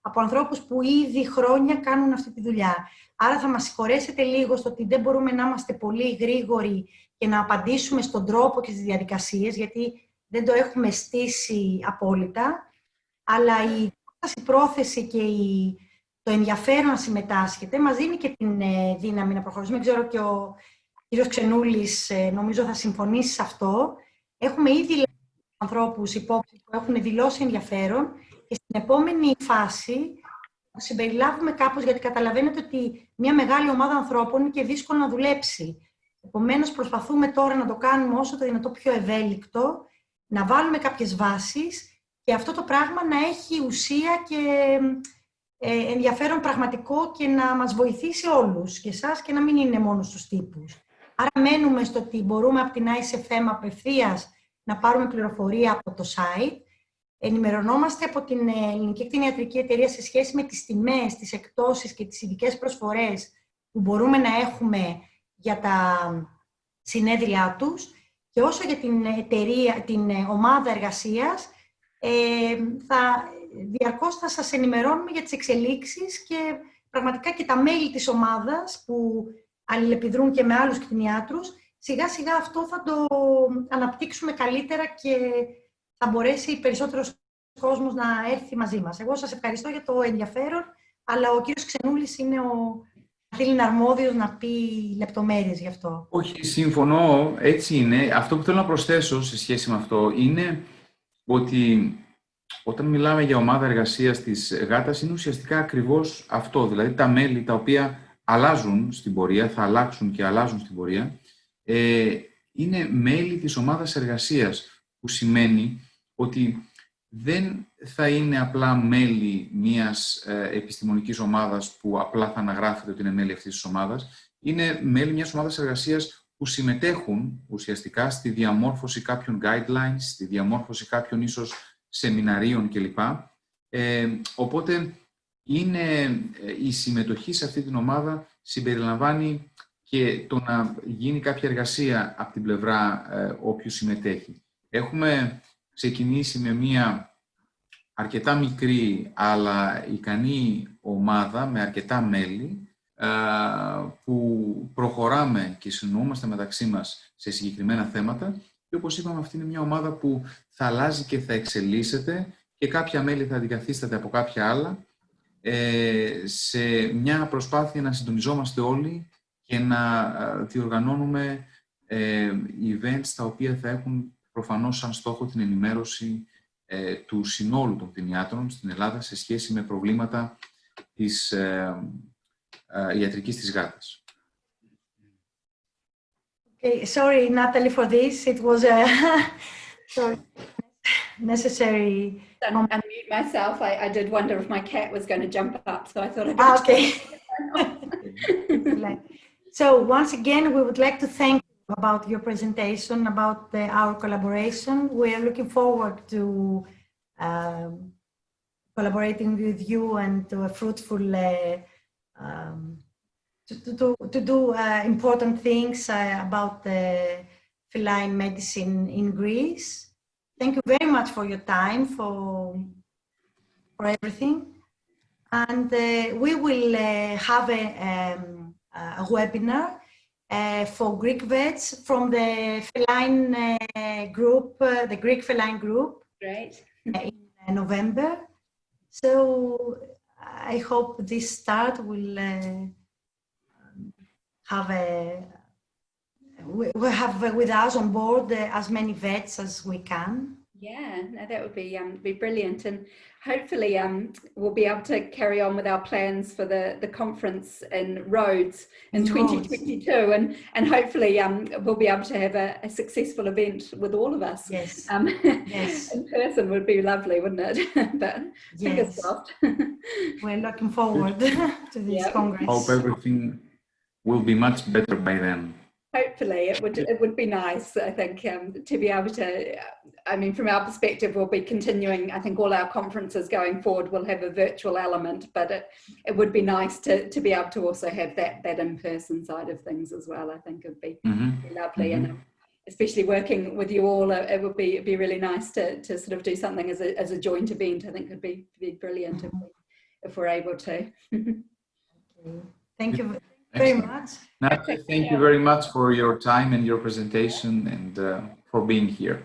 από ανθρώπους που ήδη χρόνια κάνουν αυτή τη δουλειά. Άρα θα μας συγχωρέσετε λίγο στο ότι δεν μπορούμε να είμαστε πολύ γρήγοροι και να απαντήσουμε στον τρόπο και στις διαδικασίες, γιατί δεν το έχουμε στήσει απόλυτα, αλλά η πρόθεση και το ενδιαφέρον να συμμετάσχετε μας δίνει και την δύναμη να προχωρήσουμε. Δεν ξέρω και ο κύριος Ξενούλης νομίζω θα συμφωνήσει σε αυτό. Έχουμε ήδη ανθρώπους υπόψη που έχουν δηλώσει ενδιαφέρον και στην επόμενη φάση συμπεριλάβουμε κάπως, γιατί καταλαβαίνετε ότι μια μεγάλη ομάδα ανθρώπων είναι και δύσκολο να δουλέψει. Επομένως, προσπαθούμε τώρα να το κάνουμε όσο το δυνατό πιο ευέλικτο, να βάλουμε κάποιες βάσεις και αυτό το πράγμα να έχει ουσία και ενδιαφέρον πραγματικό και να μας βοηθήσει όλους και εσάς και να μην είναι μόνο στους τύπους. Άρα μένουμε στο ότι μπορούμε από την ISFM απευθείας να πάρουμε πληροφορία από το site. Ενημερωνόμαστε από την Ελληνική Κτηνιατρική Εταιρεία σε σχέση με τις τιμές, τις εκπτώσεις και τις ειδικές προσφορές που μπορούμε να έχουμε για τα συνέδριά τους. Και όσο για την ομάδα εργασίας, διαρκώς θα σας ενημερώνουμε για τις εξελίξεις και πραγματικά και τα μέλη της ομάδας που αλληλεπιδρούν και με άλλους κτηνιάτρους, σιγά σιγά αυτό θα το αναπτύξουμε καλύτερα και θα μπορέσει περισσότερος κόσμος να έρθει μαζί μας. Εγώ σας ευχαριστώ για το ενδιαφέρον, αλλά ο κύριος Ξενούλης είναι ο Ναταλή είναι αρμόδιος να πει λεπτομέρειες γι' αυτό. Όχι, συμφωνώ, έτσι είναι. Αυτό που θέλω να προσθέσω σε σχέση με αυτό είναι ότι όταν μιλάμε για ομάδα εργασίας της γάτας είναι ουσιαστικά ακριβώς αυτό. Δηλαδή τα μέλη τα οποία αλλάζουν στην πορεία, θα αλλάξουν και αλλάζουν στην πορεία, είναι μέλη της ομάδας εργασίας, που σημαίνει ότι δεν θα είναι απλά μέλη μιας επιστημονικής ομάδας που απλά θα αναγράφεται ότι είναι μέλη αυτής της ομάδας. Είναι μέλη μιας ομάδας εργασίας που συμμετέχουν ουσιαστικά στη διαμόρφωση κάποιων guidelines, στη διαμόρφωση κάποιων ίσως σεμιναρίων κλπ. Οπότε η συμμετοχή σε αυτή την ομάδα συμπεριλαμβάνει και το να γίνει κάποια εργασία από την πλευρά όποιου συμμετέχει. Έχουμε ξεκινήσει με μια αρκετά μικρή αλλά ικανή ομάδα με αρκετά μέλη που προχωράμε και συνεννοούμαστε μεταξύ μας σε συγκεκριμένα θέματα και όπως είπαμε αυτή είναι μια ομάδα που θα αλλάζει και θα εξελίσσεται και κάποια μέλη θα αντικαθίσταται από κάποια άλλα σε μια προσπάθεια να συντονιζόμαστε όλοι και να διοργανώνουμε events τα οποία θα έχουν προφανώς σαν στόχο την ενημέρωση του συνόλου των κτηνιάτρων στην Ελλάδα σε σχέση με προβλήματα της ιατρικής της γάτας. Okay, sorry, Natalie, for this. It was a necessary. Unmute myself. I did wonder if my cat was going to jump up, so I thought I'd Okay. So once again, we would like to thank you about your presentation, about our collaboration. We are looking forward to collaborating with you and to a fruitful to do important things about feline medicine in Greece. Thank you very much for your time, for everything. And we will have a webinar for Greek vets from the feline group, the Greek feline group. Great. In November. So I hope this start will we'll have with us on board as many vets as we can. Yeah, no, that would be brilliant, and hopefully we'll be able to carry on with our plans for the conference in Rhodes in 2022, and hopefully we'll be able to have a successful event with all of us. Yes, yes. In person would be lovely, wouldn't it? But fingers crossed. We're looking forward to this Congress. Hope everything will be much better by then. Hopefully it would be nice, I think, to be able to, I mean, from our perspective, we'll be continuing, I think all our conferences going forward will have a virtual element, but it would be nice to be able to also have that in-person side of things as well. I think it would be lovely. And especially working with you all, it would be really nice to sort of do something as a joint event. I think would be brilliant if we're able to. Thank you very much. Natalie, thank you very much for your time and your presentation and for being here.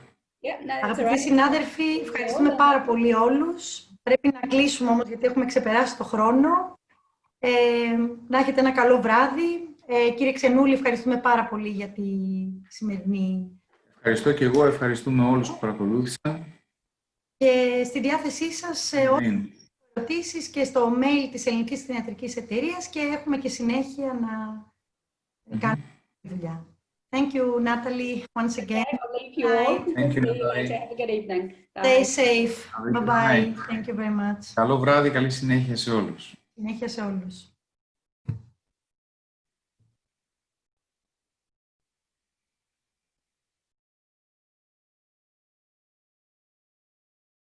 Αγαπητοί συνάδελφοι, ευχαριστούμε πάρα πολύ όλους. Πρέπει να κλείσουμε όμως γιατί έχουμε ξεπεράσει το χρόνο. Να έχετε ένα καλό βράδυ. Κύριε Ξενούλη, ευχαριστούμε πάρα πολύ για τη σημερινή. Ευχαριστώ και εγώ, ευχαριστούμε όλους που παρακολούθησαν. Και στη διάθεσή σας όλες τις ερωτήσεις και στο mail της Ελληνικής Κτηνιατρικής Εταιρείας και έχουμε και συνέχεια να κάνουμε τη δουλειά. Thank you, Natalie, once again. I'll leave you all. Thank you, Natalie. Have a good evening. Stay safe. Bye-bye. Thank you very much. Καλό βράδυ, καλή συνέχεια σε όλους. Συνέχεια σε όλους.